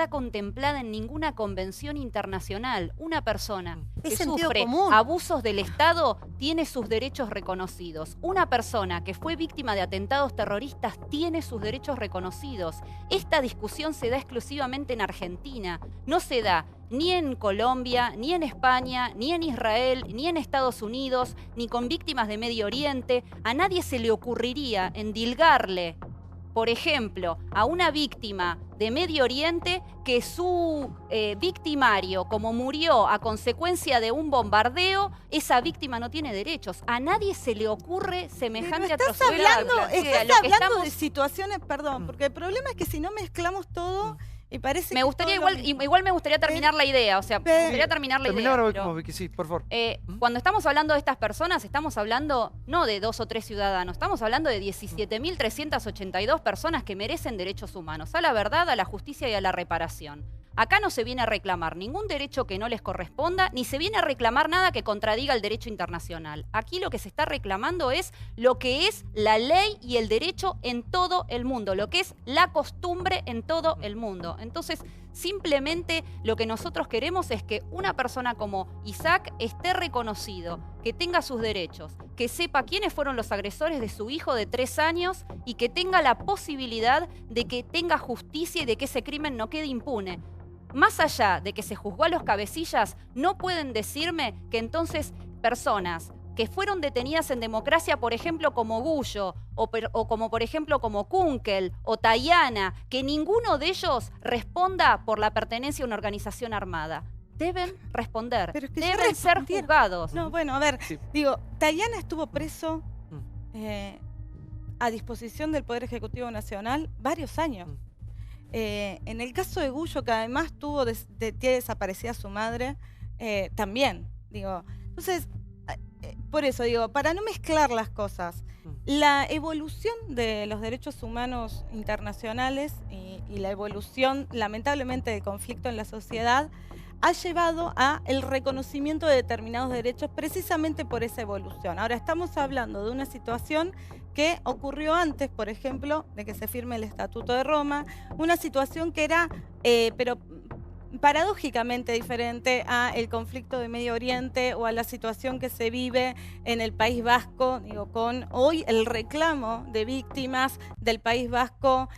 contemplada en ninguna convención internacional. Una persona que sufre abusos del Estado tiene sus derechos reconocidos. Una persona que fue víctima de atentados terroristas tiene sus derechos reconocidos. Esta discusión se da exclusivamente en Argentina. No se da ni en Colombia, ni en España, ni en Israel, ni en Estados Unidos, ni con víctimas de Medio Oriente. A nadie se le ocurriría endilgarle, por ejemplo, a una víctima de Medio Oriente que su victimario, como murió a consecuencia de un bombardeo, esa víctima no tiene derechos. A nadie se le ocurre semejante atrocidad. Estás hablando de situaciones, perdón, porque el problema es que si no mezclamos todo... Y parece me gustaría igual me gustaría terminar la idea, o sea, me gustaría terminar la idea. Pero, Vicky, sí, por favor. Cuando estamos hablando de estas personas, estamos hablando no de 2 o 3 ciudadanos, estamos hablando de 17.382 personas que merecen derechos humanos, a la verdad, a la justicia y a la reparación. Acá no se viene a reclamar ningún derecho que no les corresponda, ni se viene a reclamar nada que contradiga el derecho internacional. Aquí lo que se está reclamando es lo que es la ley y el derecho en todo el mundo, lo que es la costumbre en todo el mundo. Entonces, simplemente lo que nosotros queremos es que una persona como Isaac esté reconocido, que tenga sus derechos, que sepa quiénes fueron los agresores de su hijo de 3 años y que tenga la posibilidad de que tenga justicia y de que ese crimen no quede impune. Más allá de que se juzgó a los cabecillas, no pueden decirme que entonces personas que fueron detenidas en democracia, por ejemplo, como Gullo, o como, por ejemplo, como Kunkel o Tayana, que ninguno de ellos responda por la pertenencia a una organización armada. Deben responder, deben ser juzgados. No, bueno, a ver, digo, Tayana estuvo preso a disposición del Poder Ejecutivo Nacional varios años. En el caso de Gullo, que además tiene desaparecida su madre, también, digo. Entonces, por eso digo, para no mezclar las cosas, la evolución de los derechos humanos internacionales y la evolución, lamentablemente, del conflicto en la sociedad ha llevado a el reconocimiento de determinados derechos precisamente por esa evolución. Ahora, estamos hablando de una situación que ocurrió antes, por ejemplo, de que se firme el Estatuto de Roma, una situación que era, pero paradójicamente diferente a el conflicto de Medio Oriente o a la situación que se vive en el País Vasco, digo, con hoy el reclamo de víctimas del País Vasco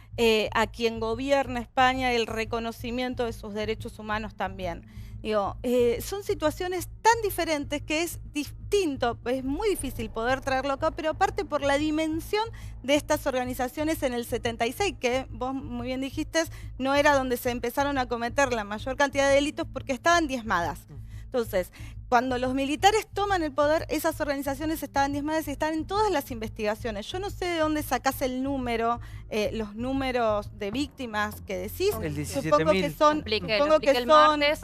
a quien gobierna España, el reconocimiento de sus derechos humanos también. Digo, son situaciones tan diferentes que es distinto, es muy difícil poder traerlo acá, pero aparte por la dimensión de estas organizaciones en el 76, que vos muy bien dijiste, no era donde se empezaron a cometer la mayor cantidad de delitos porque estaban diezmadas. Entonces, cuando los militares toman el poder, esas organizaciones estaban diezmadas y están en todas las investigaciones. Yo no sé de dónde sacás el número, los números de víctimas que decís. El 17.000. Supongo que son... Supongo que el martes.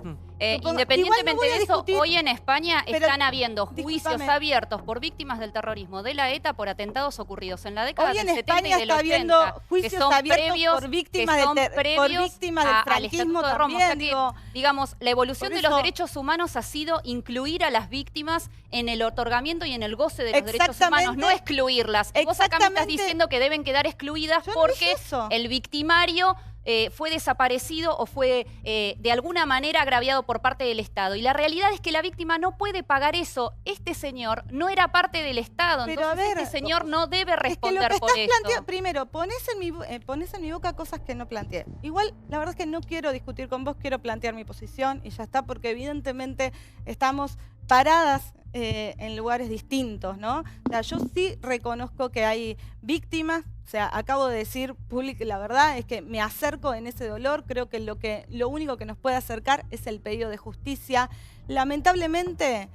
Independientemente de eso, hoy en España están habiendo juicios abiertos por víctimas del terrorismo de la ETA por atentados ocurridos en la década Hoy del en 70 y España del está 80, habiendo que juicios son abiertos previos, por víctimas que son del previos al franquismo Estatuto de Roma. O sea también. que, digamos, la evolución por de los eso- derechos humanos ha sido incluir a las víctimas en el otorgamiento y en el goce de los derechos humanos, no excluirlas. Vos acá me estás diciendo que deben quedar excluidas porque el victimario fue desaparecido o fue de alguna manera agraviado por parte del Estado. Y la realidad es que la víctima no puede pagar eso. Este señor no era parte del Estado, Pero, entonces a ver, este señor no debe Es que responder lo que por estás esto. planteando, primero, pones en mi boca cosas que no planteé. Igual, la verdad es que no quiero discutir con vos, quiero plantear mi posición y ya está, porque evidentemente estamos paradas en lugares distintos, ¿no? O sea, yo sí reconozco que hay víctimas, o sea, acabo de decir pública, la verdad es que me acerco en ese dolor, creo que lo único que nos puede acercar es el pedido de justicia. Lamentablemente,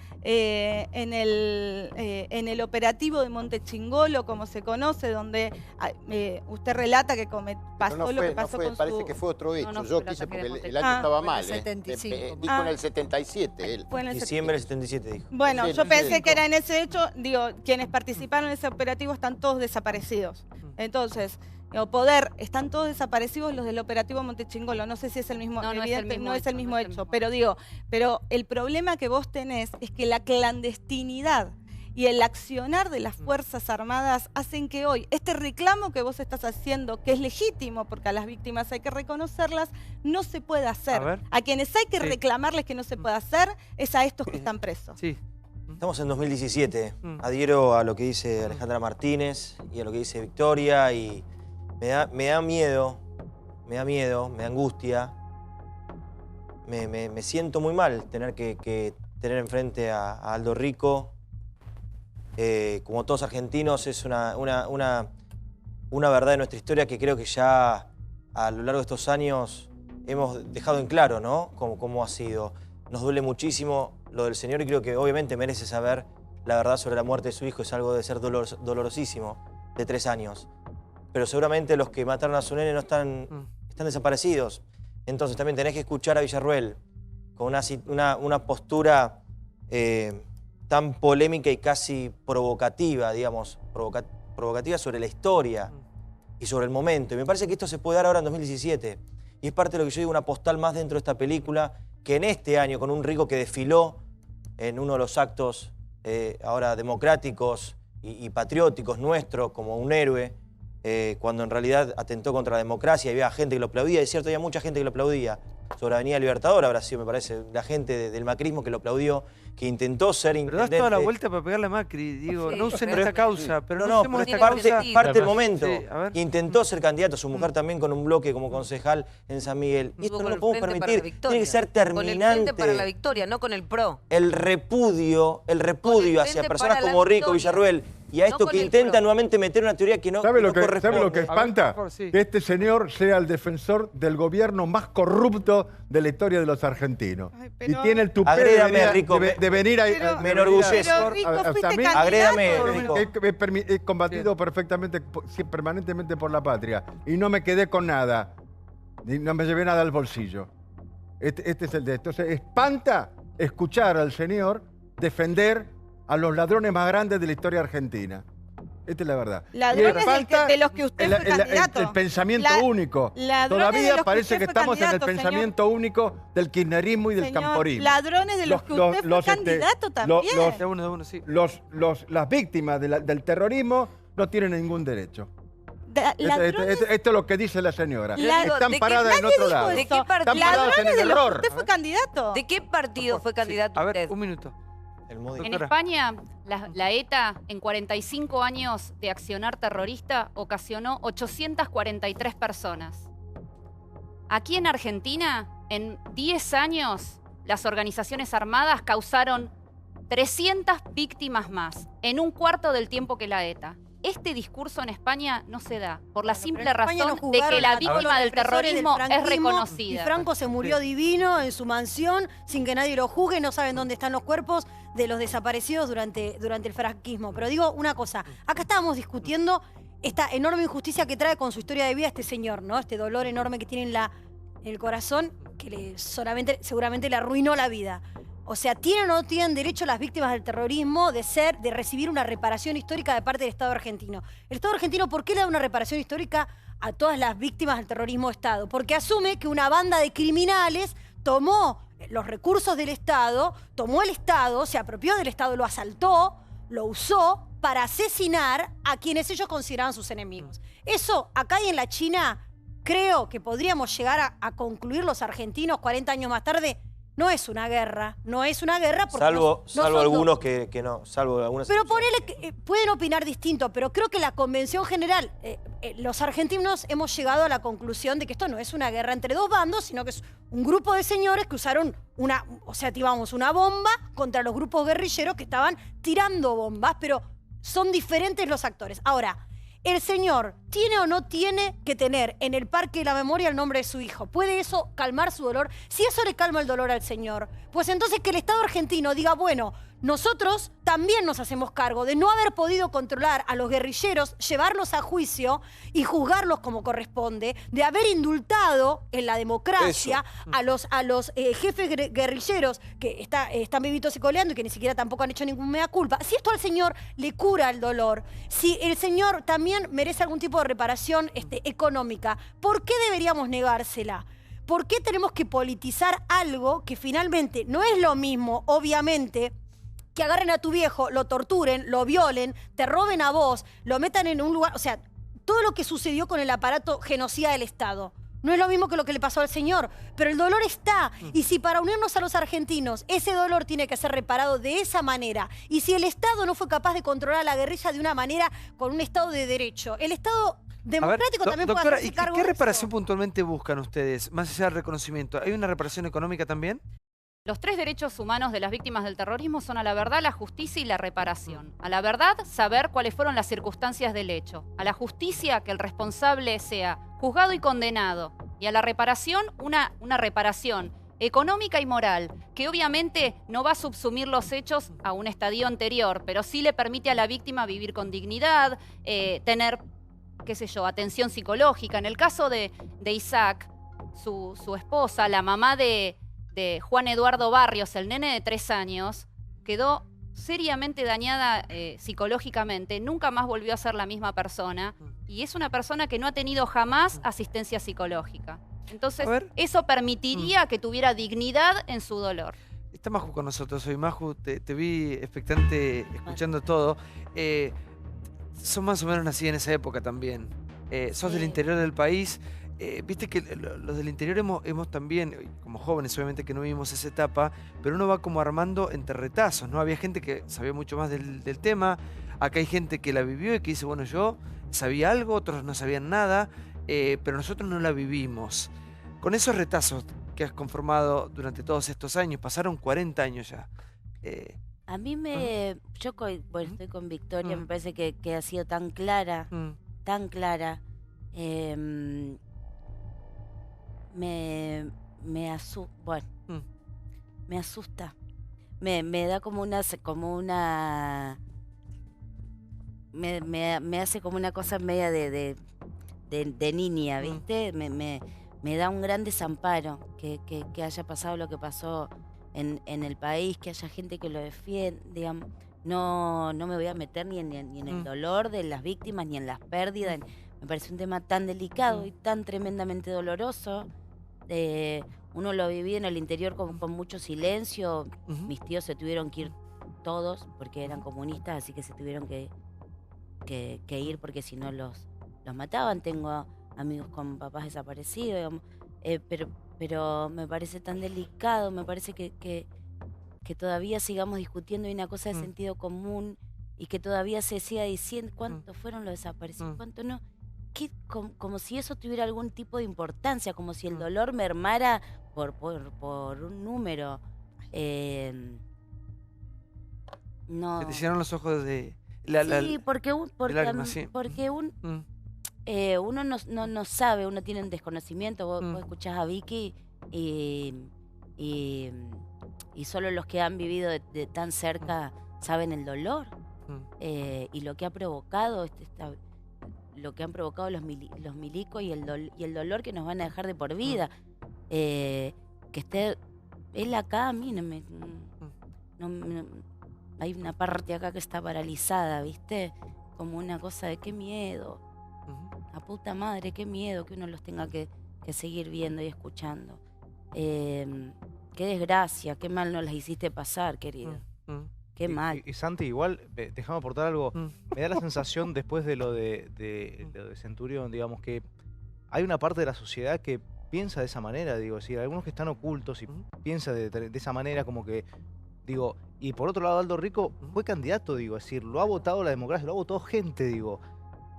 en el operativo de Montechingolo, como se conoce, donde usted relata que pasó No lo fue, que pasó con parece su... que fue otro hecho. No, no Yo fue el quise ataque porque de el año Montechingolo. estaba Fue mal. en el 75. Dijo en el 77 él. Fue en el Diciembre del 77 dijo. Bueno, Sí, yo sí, pensé sí. que era en ese hecho, digo, quienes participaron en ese operativo están todos desaparecidos. Entonces, digo, están todos desaparecidos los del operativo Montechingolo. No sé si es el mismo, No, no es el mismo no es el hecho, mismo no es el hecho, mismo pero digo, pero el problema que vos tenés es que la clandestinidad y el accionar de las Fuerzas Armadas hacen que hoy este reclamo que vos estás haciendo, que es legítimo porque a las víctimas hay que reconocerlas, no se puede hacer. A ver. A quienes hay que Sí. reclamarles que no se puede hacer es a estos que están presos. Sí. Estamos en 2017. Adhiero a lo que dice Alejandra Martínez y a lo que dice Victoria y me da miedo, me da angustia. Me siento muy mal tener que tener enfrente a Aldo Rico. Como todos argentinos, es una verdad de nuestra historia que creo que ya a lo largo de estos años hemos dejado en claro, ¿no? Cómo ha sido. Nos duele muchísimo lo del señor y creo que obviamente merece saber la verdad sobre la muerte de su hijo. Es algo de ser dolorosísimo, de 3 años. Pero seguramente los que mataron a su nene no están desaparecidos. Entonces también tenés que escuchar a Villarruel con una postura tan polémica y casi provocativa, digamos, provocativa sobre la historia y sobre el momento. Y me parece que esto se puede dar ahora en 2017. Y es parte de lo que yo digo, una postal más dentro de esta película, que en este año, con un Rico que desfiló en uno de los actos ahora democráticos y patrióticos nuestros, como un héroe, cuando en realidad atentó contra la democracia y había gente que lo aplaudía, es cierto, había mucha gente que lo aplaudía. Sobre Avenida Libertador habrá sido, me parece, la gente del macrismo que lo aplaudió, que intentó ser Pero intendente. das toda la vuelta para pegarle a Macri, digo, Sí, no usen pero esta es- causa, pero no no, usemos pero esta es causa. parte del momento. Sí, a ver. Intentó ser candidato, su mujer también con un bloque como concejal en San Miguel. Y esto no lo podemos permitir. Tiene que ser Con el Frente para la terminante. Victoria, no con el PRO. El repudio hacia Frente personas para la como Rico, Victoria. Villarruel, y a No esto con que el intenta PRO. nuevamente meter una teoría que no, ¿Sabe lo no que corresponde. espanta? Que este señor sea el defensor del gobierno más corrupto de la historia de los argentinos. Y tiene el tupé Agrédame, Rico, de venir a... me enorgullece. a- hasta a mí, Agrédame, Rico. He combatido perfectamente, permanentemente por la patria. Y no me quedé con nada. Ni no me llevé nada al bolsillo. Este es el de esto. Entonces, espanta escuchar al señor defender a los ladrones más grandes de la historia argentina. Esta es la verdad. Ladrones Y espanta de los que usted fue candidato. el pensamiento único. Ladrones de Todavía los que parece usted que fue estamos en el candidato, pensamiento único del kirchnerismo y del Señor, camporismo. ladrones de los que usted fue candidato también. Las víctimas del terrorismo no tienen ningún derecho. Esto es lo que dice la señora. Están ¿de qué- paradas en otro lado. ¿De qué partido? Están paradas en el error. ¿Usted fue candidato? ¿De qué partido fue candidato A ver, usted? un minuto. En España, la ETA, en 45 años de accionar terrorista, ocasionó 843 personas. Aquí en Argentina, en 10 años, las organizaciones armadas causaron 300 víctimas más, en un cuarto del tiempo que la ETA. Este discurso en España no se da, por la simple razón de que la víctima del terrorismo es reconocida. Y Franco se murió divino en su mansión, sin que nadie lo juzgue, no saben dónde están los cuerpos de los desaparecidos durante el franquismo. Pero digo una cosa, acá estábamos discutiendo esta enorme injusticia que trae con su historia de vida este señor, ¿no? Este dolor enorme que tiene en el corazón, que seguramente le arruinó la vida. O sea, ¿tienen o no tienen derecho las víctimas del terrorismo de recibir una reparación histórica de parte del Estado argentino? El Estado argentino, ¿por qué le da una reparación histórica a todas las víctimas del terrorismo de Estado? Porque asume que una banda de criminales tomó los recursos del Estado, tomó el Estado, se apropió del Estado, lo asaltó, lo usó para asesinar a quienes ellos consideraban sus enemigos. Eso, acá y en la China, creo que podríamos llegar a concluir los argentinos 40 años más tarde. No es una guerra, no es una guerra porque salvo son algunos que no, salvo algunas. Pero ponele que pueden opinar distinto, pero creo que la convención general, los argentinos hemos llegado a la conclusión de que esto no es una guerra entre dos bandos, sino que es un grupo de señores que usaron una bomba contra los grupos guerrilleros que estaban tirando bombas, pero son diferentes los actores. Ahora, el señor tiene o no tiene que tener en el Parque de la Memoria el nombre de su hijo. ¿Puede eso calmar su dolor? Si eso le calma el dolor al señor, pues entonces que el Estado argentino diga, bueno, nosotros también nos hacemos cargo de no haber podido controlar a los guerrilleros, llevarlos a juicio y juzgarlos como corresponde, de haber indultado en la democracia a los jefes guerrilleros que están vivitos y coleando y que ni siquiera tampoco han hecho ningún mea culpa. Si esto al señor le cura el dolor, si el señor también merece algún tipo de reparación económica, ¿por qué deberíamos negársela? ¿Por qué tenemos que politizar algo que finalmente no es lo mismo, obviamente, que agarren a tu viejo, lo torturen, lo violen, te roben a vos, lo metan en un lugar... O sea, todo lo que sucedió con el aparato genocida del Estado. No es lo mismo que lo que le pasó al señor, pero el dolor está. Y si para unirnos a los argentinos ese dolor tiene que ser reparado de esa manera, y si el Estado no fue capaz de controlar a la guerrilla de una manera con un Estado de derecho, el Estado democrático también puede hacerse cargo ¿qué de reparación puntualmente buscan ustedes, más allá del reconocimiento? ¿Hay una reparación económica también? Los 3 derechos humanos de las víctimas del terrorismo son a la verdad, la justicia y la reparación. A la verdad, saber cuáles fueron las circunstancias del hecho. A la justicia, que el responsable sea juzgado y condenado. Y a la reparación, una reparación económica y moral, que obviamente no va a subsumir los hechos a un estadio anterior, pero sí le permite a la víctima vivir con dignidad, tener, qué sé yo, atención psicológica. En el caso de Isaac, su esposa, la mamá de Juan Eduardo Barrios, el nene de 3 años, quedó seriamente dañada psicológicamente, nunca más volvió a ser la misma persona y es una persona que no ha tenido jamás asistencia psicológica. Entonces, eso permitiría que tuviera dignidad en su dolor. Está Maju con nosotros hoy. Maju, te vi expectante escuchando todo. Sos más o menos nací en esa época también. Sos del interior del país. Viste que los del interior hemos también, como jóvenes obviamente que no vivimos esa etapa, pero uno va como armando entre retazos, ¿no? Había gente que sabía mucho más del tema, acá hay gente que la vivió y que dice, bueno, yo sabía algo, otros no sabían nada, pero nosotros no la vivimos. Con esos retazos que has conformado durante todos estos años, pasaron 40 años ya. A mí yo estoy con Victoria, me parece que ha sido tan clara, tan clara. Me asusta. Me da como una me hace como una cosa media de niña, ¿viste? Me da un gran desamparo que haya pasado lo que pasó en el país, que haya gente que lo defiende, digamos. No me voy a meter ni en el dolor de las víctimas, ni en las pérdidas. Me parece un tema tan delicado y tan tremendamente doloroso. Uno lo vivía en el interior con mucho silencio. Mis tíos se tuvieron que ir todos porque eran comunistas, así que se tuvieron que ir porque si no los los mataban. Tengo amigos con papás desaparecidos, digamos, pero me parece tan delicado, me parece que todavía sigamos discutiendo y una cosa de sentido común y que todavía se siga diciendo cuántos fueron los desaparecidos, cuántos no. Como si eso tuviera algún tipo de importancia, como si el dolor mermara por un número. No. Se te hicieron los ojos de... Sí, porque uno no sabe, uno tiene un desconocimiento. Vos escuchás a Vicky y solo los que han vivido de tan cerca saben el dolor y lo que ha provocado lo que han provocado los milicos y el dolor que nos van a dejar de por vida. Que esté él acá, a mí hay una parte acá que está paralizada, ¿viste? Como una cosa de qué miedo. La puta madre, qué miedo que uno los tenga que seguir viendo y escuchando. Qué desgracia, qué mal nos las hiciste pasar, querido. Qué mal. Y Santi, igual, déjame aportar algo. Me da la sensación, después de lo de Centurión, digamos, que hay una parte de la sociedad que piensa de esa manera, digo, si algunos que están ocultos y piensa de esa manera, como que, digo, y por otro lado Aldo Rico fue candidato, digo, es decir, lo ha votado la democracia, lo ha votado gente, digo.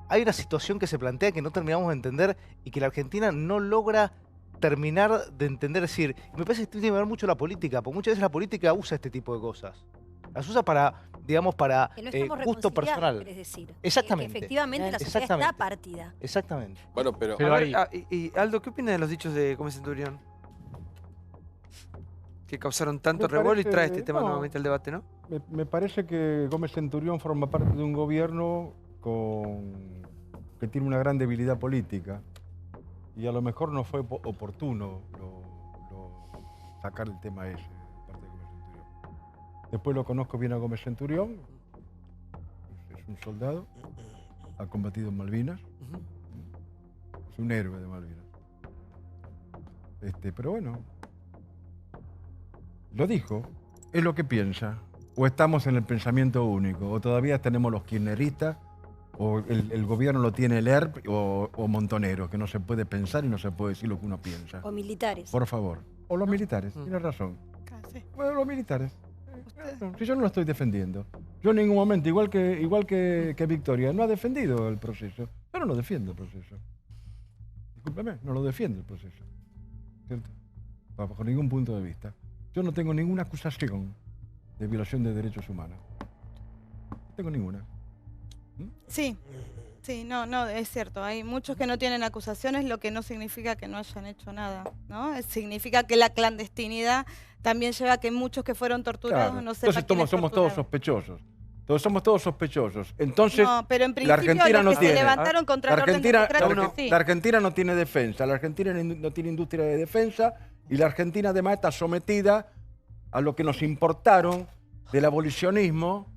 Hay una situación que se plantea que no terminamos de entender y que la Argentina no logra terminar de entender, es decir, me parece que tiene que ver mucho la política, porque muchas veces la política usa este tipo de cosas. Las usa para, digamos, para gusto personal. Es decir, exactamente. Que efectivamente la sociedad está partida. Exactamente. Bueno, pero a ver, y Aldo, ¿qué opinas de los dichos de Gómez Centurión? Que causaron tanto revuelo y trae este tema nuevamente al debate, ¿no? Me parece que Gómez Centurión forma parte de un gobierno que tiene una gran debilidad política y a lo mejor no fue oportuno sacar el tema ese. Después lo conozco bien a Gómez Centurión, es un soldado, ha combatido en Malvinas, es un héroe de Malvinas. Pero bueno, lo dijo, es lo que piensa, o estamos en el pensamiento único, o todavía tenemos los kirchneristas, o el gobierno lo tiene el ERP o Montonero, que no se puede pensar y no se puede decir lo que uno piensa. O militares. Por favor. O los militares, tiene razón. Bueno, los militares. Si yo no lo estoy defendiendo. Yo en ningún momento, igual que Victoria, no ha defendido el proceso. Yo no lo defiendo el proceso. Discúlpeme, no lo defiendo el proceso. ¿Cierto? Bajo ningún punto de vista. Yo no tengo ninguna acusación de violación de derechos humanos. No tengo ninguna. Sí, no, es cierto. Hay muchos que no tienen acusaciones, lo que no significa que no hayan hecho nada, ¿no? Significa que la clandestinidad también lleva a que muchos que fueron torturados no sepan quiénes Entonces somos todos sospechosos. Somos todos sospechosos. Entonces, no, pero en principio la Argentina no los que tiene. se levantaron contra el orden democrático, sí. La Argentina no tiene defensa, la Argentina no tiene industria de defensa y la Argentina además está sometida a lo que nos importaron del abolicionismo,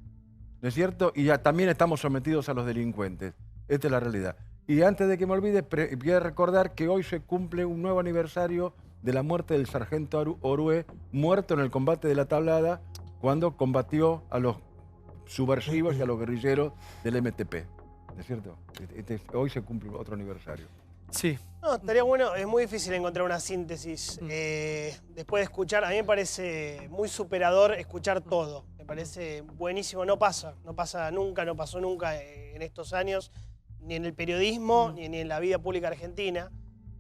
¿no es cierto? Y ya también estamos sometidos a los delincuentes. Esta es la realidad. Y antes de que me olvide, voy a recordar que hoy se cumple un nuevo aniversario de la muerte del sargento Orue, muerto en el combate de la Tablada, cuando combatió a los subversivos y a los guerrilleros del MTP. ¿No es cierto? Hoy se cumple otro aniversario. Sí. No, estaría bueno, es muy difícil encontrar una síntesis. Después de escuchar, a mí me parece muy superador escuchar todo. Me parece buenísimo, no pasa nunca, no pasó nunca en estos años, ni en el periodismo, ni en la vida pública argentina.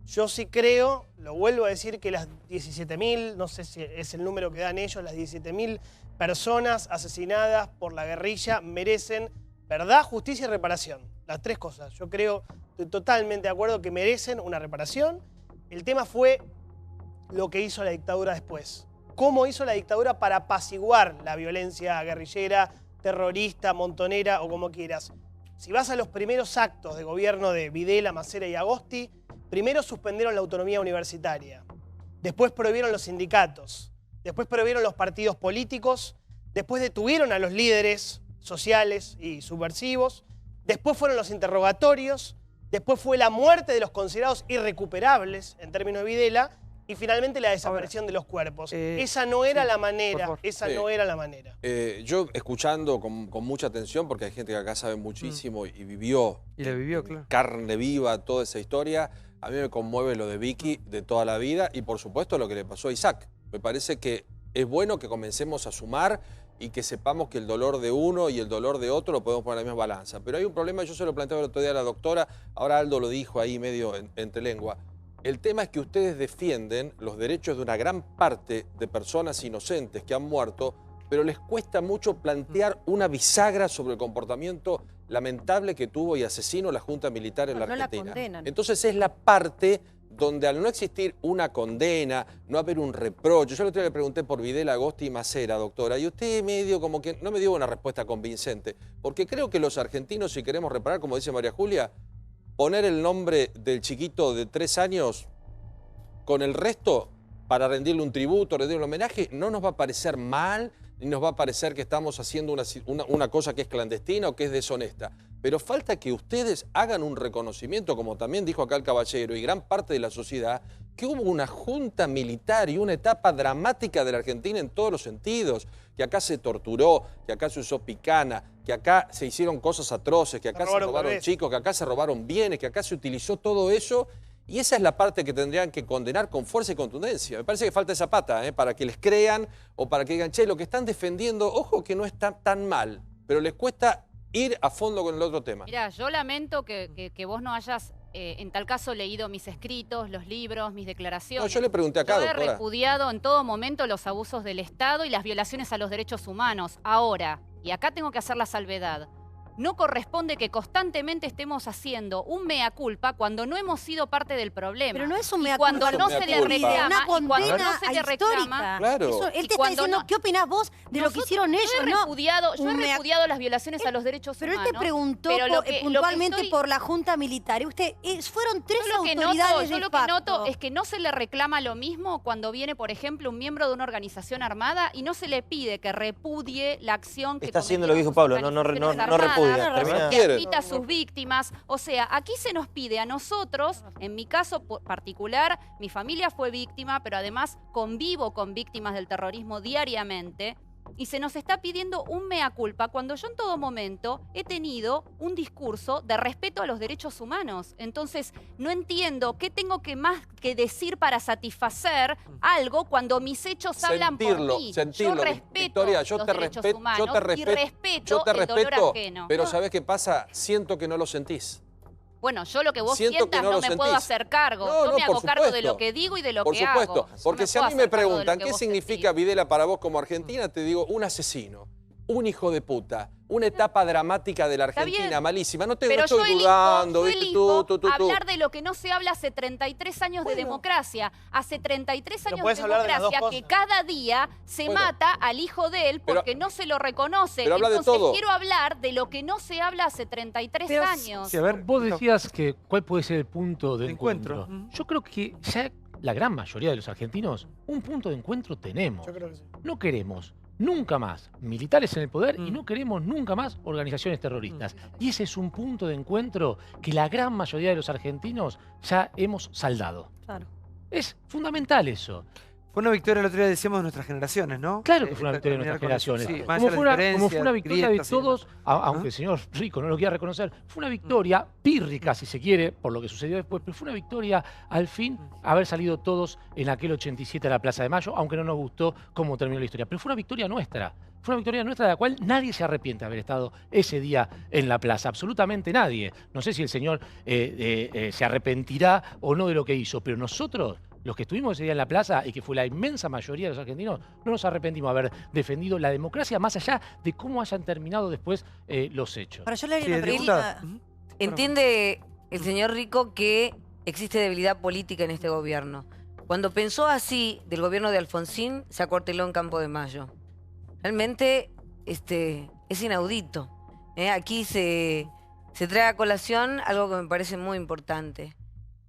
Yo sí creo, lo vuelvo a decir, que las 17.000, no sé si es el número que dan ellos, las 17.000 personas asesinadas por la guerrilla merecen verdad, justicia y reparación. Las tres cosas. Yo creo, estoy totalmente de acuerdo que merecen una reparación. El tema fue lo que hizo la dictadura después. Cómo hizo la dictadura para apaciguar la violencia guerrillera, terrorista, montonera o como quieras. Si vas a los primeros actos de gobierno de Videla, Macera y Agosti, primero suspendieron la autonomía universitaria, después prohibieron los sindicatos, después prohibieron los partidos políticos, después detuvieron a los líderes sociales y subversivos, después fueron los interrogatorios, después fue la muerte de los considerados irrecuperables, en términos de Videla, y finalmente la desaparición de los cuerpos. Esa no era la manera, esa Sí. no era la manera. Yo escuchando con mucha atención, porque hay gente que acá sabe muchísimo y vivió, Y la vivió, claro. carne viva toda esa historia, a mí me conmueve lo de Vicky de toda la vida y por supuesto lo que le pasó a Isaac. Me parece que es bueno que comencemos a sumar y que sepamos que el dolor de uno y el dolor de otro lo podemos poner en la misma balanza. Pero hay un problema, yo se lo planteaba el otro día a la doctora, ahora Aldo lo dijo ahí medio entre lengua. El tema es que ustedes defienden los derechos de una gran parte de personas inocentes que han muerto, pero les cuesta mucho plantear una bisagra sobre el comportamiento lamentable que tuvo y asesino la Junta Militar en la No la Argentina. condenan. Entonces es la parte donde al no existir una condena, no haber un reproche, yo el otro día le pregunté por Videla, Agosti y Macera, doctora, y usted medio como que no me dio una respuesta convincente, porque creo que los argentinos, si queremos reparar, como dice María Julia, poner el nombre del chiquito de 3 años con el resto para rendirle un tributo, rendirle un homenaje, no nos va a parecer mal, ni nos va a parecer que estamos haciendo una cosa que es clandestina o que es deshonesta. Pero falta que ustedes hagan un reconocimiento, como también dijo acá el caballero, y gran parte de la sociedad, que hubo una junta militar y una etapa dramática de la Argentina en todos los sentidos, que acá se torturó, que acá se usó picana, que acá se hicieron cosas atroces, que acá se robaron chicos, que acá se robaron bienes, que acá se utilizó todo eso. Y esa es la parte que tendrían que condenar con fuerza y contundencia. Me parece que falta esa pata, para que les crean o para que digan, che, lo que están defendiendo, ojo que no está tan mal, pero les cuesta ir a fondo con el otro tema. Mira, yo lamento que vos no hayas, en tal caso, leído mis escritos, los libros, mis declaraciones. No, yo le pregunté acá, Yo he doctora. repudiado en todo momento los abusos del Estado y las violaciones a los derechos humanos. Ahora, y acá tengo que hacer la salvedad, no corresponde que constantemente estemos haciendo un mea culpa cuando no hemos sido parte del problema. Pero no es un Y mea cuando culpa. no se le reclama, una y cuando no condena se le reclama, histórica. Claro. Eso, él y te está cuando diciendo, no- ¿qué opinás vos de lo que hicieron ellos? Yo he no? repudiado, Un mea- las violaciones a los derechos Pero humanos. él te preguntó pero lo que puntualmente estoy- por la Junta Militar. Y usted, fueron 3 Yo lo que autoridades noto, de yo lo facto. que noto es que no se le reclama lo mismo cuando viene, por ejemplo, un miembro de una organización armada y no se le pide que repudie la acción que Está haciendo lo que dijo Pablo, no repudia. Termina. que admita a sus víctimas. O sea, aquí se nos pide a nosotros, en mi caso particular, mi familia fue víctima, pero además convivo con víctimas del terrorismo diariamente, y se nos está pidiendo un mea culpa cuando yo en todo momento he tenido un discurso de respeto a los derechos humanos. Entonces, no entiendo qué tengo que más que decir para satisfacer algo cuando mis hechos hablan por mí. Sentirlo, Yo respeto Victoria, yo los te derechos respeto, humanos yo te y respeto, respeto el dolor ajeno. pero ¿sabés qué pasa? Siento que no lo sentís. Bueno, yo lo que vos Siento que sientas no no lo me puedo sentís. hacer cargo. No, yo no, me hago por cargo de supuesto. lo que digo y de lo Por que supuesto, hago. Yo porque si a puedo mí me hacer cargo de lo preguntan que qué vos significa Videla para vos como argentina, te digo un asesino, un hijo de puta, una etapa dramática de la Está Argentina, bien. malísima. No Pero estoy yo dudando, elijo ¿viste? Tú. hablar de lo que no se habla hace 33 años de democracia. Hace 33 Pero años de podés hablar de las dos democracia que cosas. cada día se Bueno. mata al hijo de él porque no se lo reconoce. pero habla de Entonces todo. quiero hablar de lo que no se habla hace 33 años. Vos decías que cuál puede ser el punto de encuentro. Yo creo que ya la gran mayoría de los argentinos un punto de encuentro tenemos. Yo creo que sí. No queremos nunca más militares en el poder y no queremos nunca más organizaciones terroristas. Y ese es un punto de encuentro que la gran mayoría de los argentinos ya hemos saldado. Claro. Es fundamental eso. Fue una victoria, el otro día decíamos, de nuestras generaciones, ¿no? Claro que fue una victoria de Terminar nuestras con eso. generaciones. Sí, más como, allá fue de una, las como fue una victoria de grietas y demás. todos, aunque el señor Rico no lo quiera reconocer, fue una victoria pírrica, si se quiere, por lo que sucedió después, pero fue una victoria al fin haber salido todos en aquel 87 a la Plaza de Mayo, aunque no nos gustó cómo terminó la historia. Pero fue una victoria nuestra. Fue una victoria nuestra de la cual nadie se arrepiente de haber estado ese día en la plaza. Absolutamente nadie. No sé si el señor se arrepentirá o no de lo que hizo, pero nosotros, los que estuvimos ese día en la plaza y que fue la inmensa mayoría de los argentinos, no nos arrepentimos de haber defendido la democracia más allá de cómo hayan terminado después los hechos. Para yo le haría una pregunta. ¿Entiende el señor Rico que existe debilidad política en este gobierno? Cuando pensó así del gobierno de Alfonsín, se acuarteló en Campo de Mayo. Realmente es inaudito. Aquí se trae a colación algo que me parece muy importante.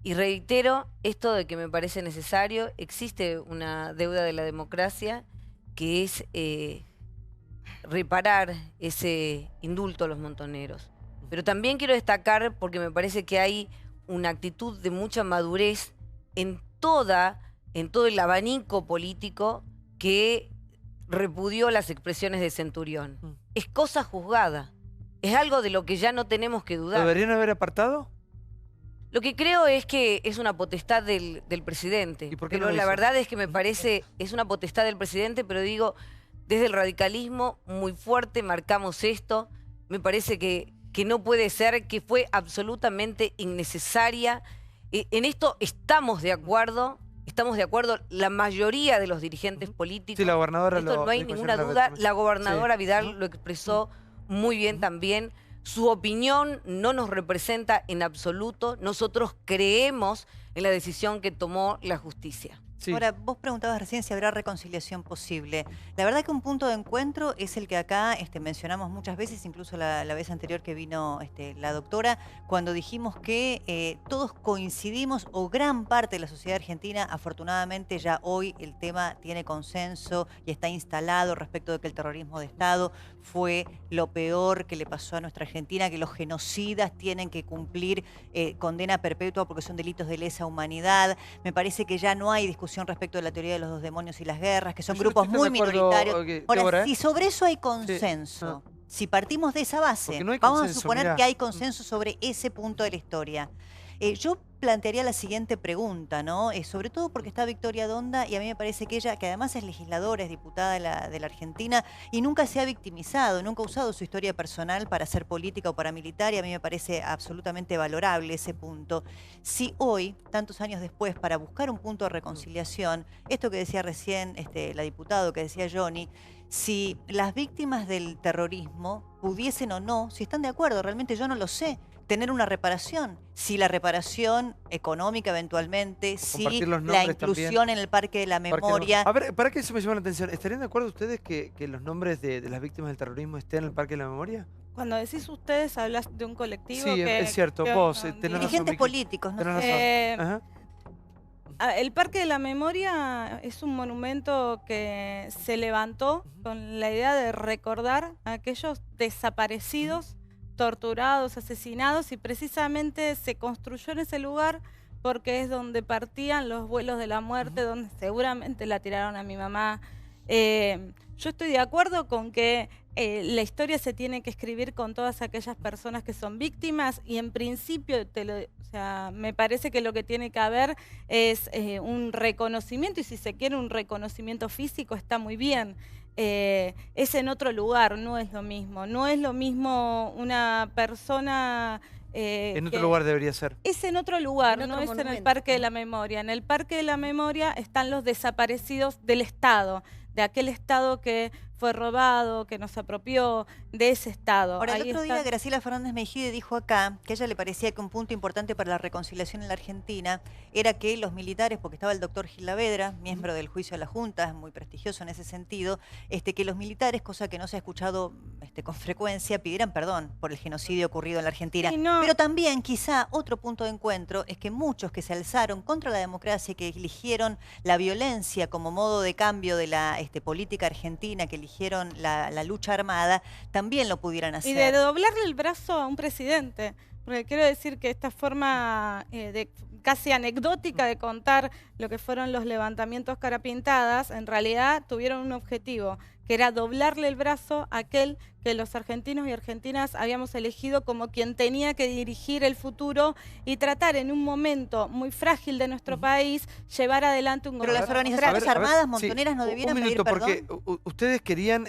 Y reitero esto de que me parece necesario. Existe una deuda de la democracia que es reparar ese indulto a los montoneros. Pero también quiero destacar, porque me parece que hay una actitud de mucha madurez en toda en todo el abanico político que repudió las expresiones de Centurión. Es cosa juzgada. Es algo de lo que ya no tenemos que dudar. ¿Deberían haber apartado? Lo que creo es que es una potestad del presidente. ¿Y por qué pero no lo la hizo? verdad es que me parece, es una potestad del presidente, pero digo, desde el radicalismo muy fuerte marcamos esto. Me parece que no puede ser, que fue absolutamente innecesaria. En esto estamos de acuerdo la mayoría de los dirigentes políticos. Sí, la gobernadora Esto lo no hay dijo ninguna ayer en duda. la La gobernadora Sí. Vidal lo expresó muy bien también. Su opinión no nos representa en absoluto. Nosotros creemos en la decisión que tomó la justicia. Ahora, vos preguntabas recién si habrá reconciliación posible. La verdad que un punto de encuentro es el que acá mencionamos muchas veces, incluso la vez anterior que vino la doctora, cuando dijimos que todos coincidimos, o gran parte de la sociedad argentina, afortunadamente ya hoy el tema tiene consenso y está instalado respecto de que el terrorismo de Estado fue lo peor que le pasó a nuestra Argentina, que los genocidas tienen que cumplir condena perpetua porque son delitos de lesa humanidad. Me parece que ya no hay discusión respecto de la teoría de los dos demonios y las guerras, que son Yo grupos estoy muy de acuerdo, minoritarios. Ahora, Débora, si sobre eso hay consenso, si partimos de esa base, Porque no hay vamos a consenso, suponer mirá. que hay consenso sobre ese punto de la historia. Yo plantearía la siguiente pregunta, ¿no? Sobre todo porque está Victoria Donda y a mí me parece que ella, que además es legisladora, es diputada de la Argentina y nunca se ha victimizado, nunca ha usado su historia personal para hacer política o para militar, y a mí me parece absolutamente valorable ese punto. Si hoy, tantos años después, para buscar un punto de reconciliación, esto que decía recién la diputada, que decía Johnny, si las víctimas del terrorismo pudiesen o no, si están de acuerdo, realmente yo no lo sé, tener una reparación, si la reparación económica eventualmente, si compartir los la nombres inclusión también. en el Parque de la Parque de la- Memoria. A ver, ¿para qué eso me llama la atención? ¿Estarían de acuerdo ustedes que los nombres de las víctimas del terrorismo estén en el Parque de la Memoria? Cuando decís ustedes, hablas de un colectivo Sí, que... es cierto. que Vos hoy no- tenés razón, Dirigentes Vicky. políticos, ¿no? Tenés razón. Ajá. El Parque de la Memoria es un monumento que se levantó con la idea de recordar a aquellos desaparecidos, torturados, asesinados, y precisamente se construyó en ese lugar porque es donde partían los vuelos de la muerte, donde seguramente la tiraron a mi mamá. Yo estoy de acuerdo con que la historia se tiene que escribir con todas aquellas personas que son víctimas, y en principio me parece que lo que tiene que haber es un reconocimiento, y si se quiere un reconocimiento físico está muy bien. Es en otro lugar, no es lo mismo. No es lo mismo una persona... En otro lugar debería ser. Es en otro lugar, En otro no es en el monumento. Parque de la Memoria. En el Parque de la Memoria están los desaparecidos del Estado, de aquel Estado que fue robado, que nos apropió, de ese Estado. Ahora, el Ahí otro día está- Graciela Fernández Mejide dijo acá que a ella le parecía que un punto importante para la reconciliación en la Argentina era que los militares, porque estaba el doctor Gil Lavedra, miembro del juicio de la Junta, es muy prestigioso en ese sentido, que los militares, cosa que no se ha escuchado con frecuencia, pidieran perdón por el genocidio ocurrido en la Argentina. Sí, no. Pero también quizá otro punto de encuentro es que muchos que se alzaron contra la democracia y que eligieron la violencia como modo de cambio de la política argentina, que eligieron la lucha armada, también lo pudieran hacer. Y de doblarle el brazo a un presidente. Porque quiero decir que esta forma casi anecdótica de contar lo que fueron los levantamientos carapintadas, en realidad tuvieron un objetivo, que era doblarle el brazo a aquel que los argentinos y argentinas habíamos elegido como quien tenía que dirigir el futuro y tratar en un momento muy frágil de nuestro país, llevar adelante un Pero las gobierno organizaciones democrático. armadas montoneras no un debieran minuto, pedir perdón. porque ustedes querían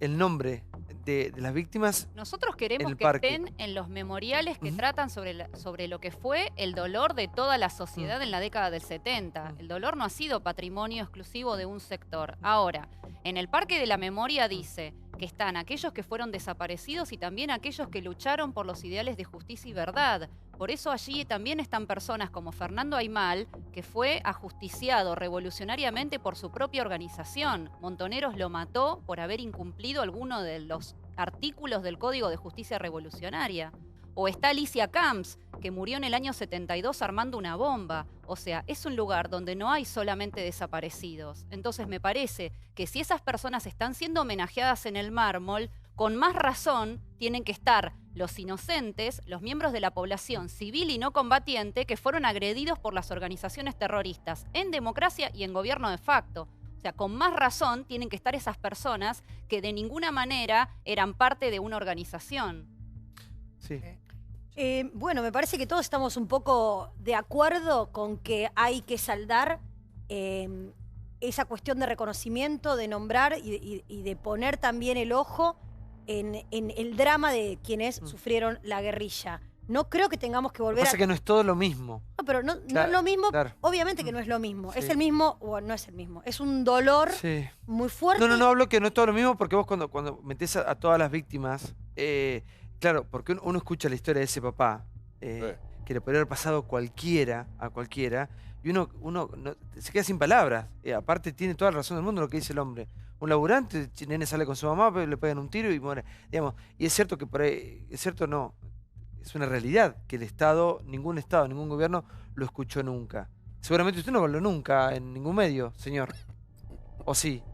el nombre de las víctimas. Nosotros En queremos el que parque. estén en los memoriales que tratan sobre lo que fue el dolor de toda la sociedad en la década del 70. El dolor no ha sido patrimonio exclusivo de un sector. Ahora, en el Parque de la Memoria dice que están aquellos que fueron desaparecidos y también aquellos que lucharon por los ideales de justicia y verdad. Por eso allí también están personas como Fernando Aymal, que fue ajusticiado revolucionariamente por su propia organización. Montoneros lo mató por haber incumplido alguno de los artículos del Código de Justicia Revolucionaria. O está Alicia Camps, que murió en el año 72 armando una bomba. O sea, es un lugar donde no hay solamente desaparecidos. Entonces me parece que si esas personas están siendo homenajeadas en el mármol, con más razón tienen que estar los inocentes, los miembros de la población civil y no combatiente que fueron agredidos por las organizaciones terroristas en democracia y en gobierno de facto. O sea, con más razón tienen que estar esas personas que de ninguna manera eran parte de una organización. Sí. Bueno, me parece que todos estamos un poco de acuerdo con que hay que saldar esa cuestión de reconocimiento, de nombrar y de poner también el ojo en el drama de quienes sufrieron la guerrilla. No creo que tengamos que Lo que volver pasa es que no es todo lo mismo. No, pero no Claro, es lo mismo, claro. obviamente que no es lo mismo. Sí. ¿Es el mismo o no es el mismo? Es un dolor Sí. muy fuerte. No hablo que no es todo lo mismo porque vos cuando metés a todas las víctimas, claro, porque uno escucha la historia de ese papá, que le podría haber pasado a cualquiera, y uno se queda sin palabras. Aparte tiene toda la razón del mundo lo que dice el hombre. Un laburante, el nene sale con su mamá, pero le pegan un tiro y muere. Digamos, y es cierto que por ahí, es cierto no, es una realidad que el Estado, ningún gobierno lo escuchó nunca. Seguramente usted no lo habló nunca en ningún medio, señor. ¿O sí?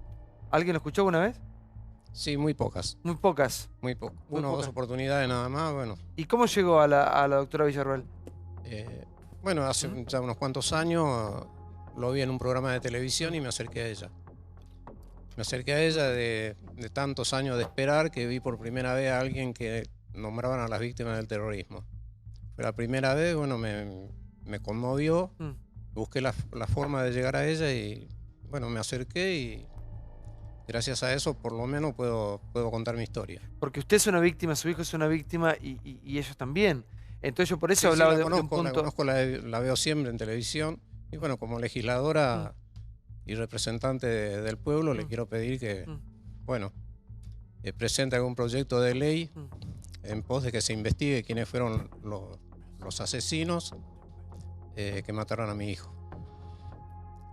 ¿Alguien lo escuchó alguna vez? Sí, muy pocas. Muy pocas. Muy pocas. Muy Una o dos pocas. oportunidades nada más, bueno. ¿Y cómo llegó a la doctora Villarroel? Bueno, hace ya unos cuantos años lo vi en un programa de televisión y me acerqué a ella. Me acerqué a ella de tantos años de esperar que vi por primera vez a alguien que nombraban a las víctimas del terrorismo. Fue la primera vez, bueno, me conmovió, busqué la forma de llegar a ella y, bueno, me acerqué y gracias a eso por lo menos puedo contar mi historia. Porque usted es una víctima, su hijo es una víctima y ellos también. Entonces yo por eso Sí, hablaba la de un conozco, punto... la conozco, la veo siempre en televisión y bueno, como legisladora y representante del pueblo le quiero pedir que, bueno, presente algún proyecto de ley en pos de que se investigue quiénes fueron los asesinos que mataron a mi hijo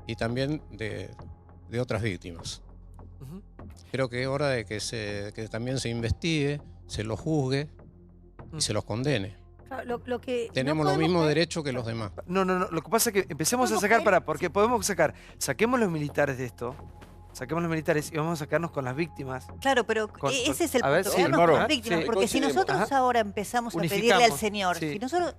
y también de otras víctimas. Creo que es hora de que también se investigue, se los juzgue y se los condene. Claro, lo que Tenemos no los podemos mismos ver- derechos que los demás. No, lo que pasa es que empecemos a sacar porque podemos sacar, saquemos los militares de esto, saquemos los militares y vamos a sacarnos con las víctimas. Claro, pero ese es el a ver, punto, sí, quedarnos con las víctimas, sí, porque si coincidimos. nosotros Ajá. ahora empezamos a pedirle Unificamos, al Señor, sí. si nosotros,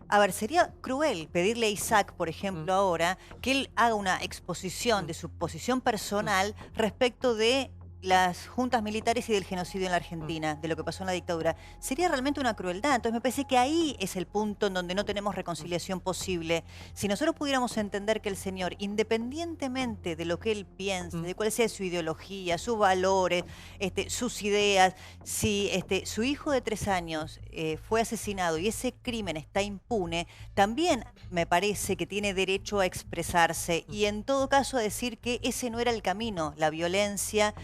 a ver, sería cruel pedirle a Isaac, por ejemplo, ahora, que él haga una exposición de su posición personal respecto de las juntas militares y del genocidio en la Argentina, de lo que pasó en la dictadura. Sería realmente una crueldad. Entonces me parece que ahí es el punto en donde no tenemos reconciliación posible. Si nosotros pudiéramos entender que el Señor, independientemente de lo que Él piense, de cuál sea su ideología, sus valores, sus ideas, si su hijo de 3 años fue asesinado y ese crimen está impune, también me parece que tiene derecho a expresarse y en todo caso a decir que ese no era el camino, la violencia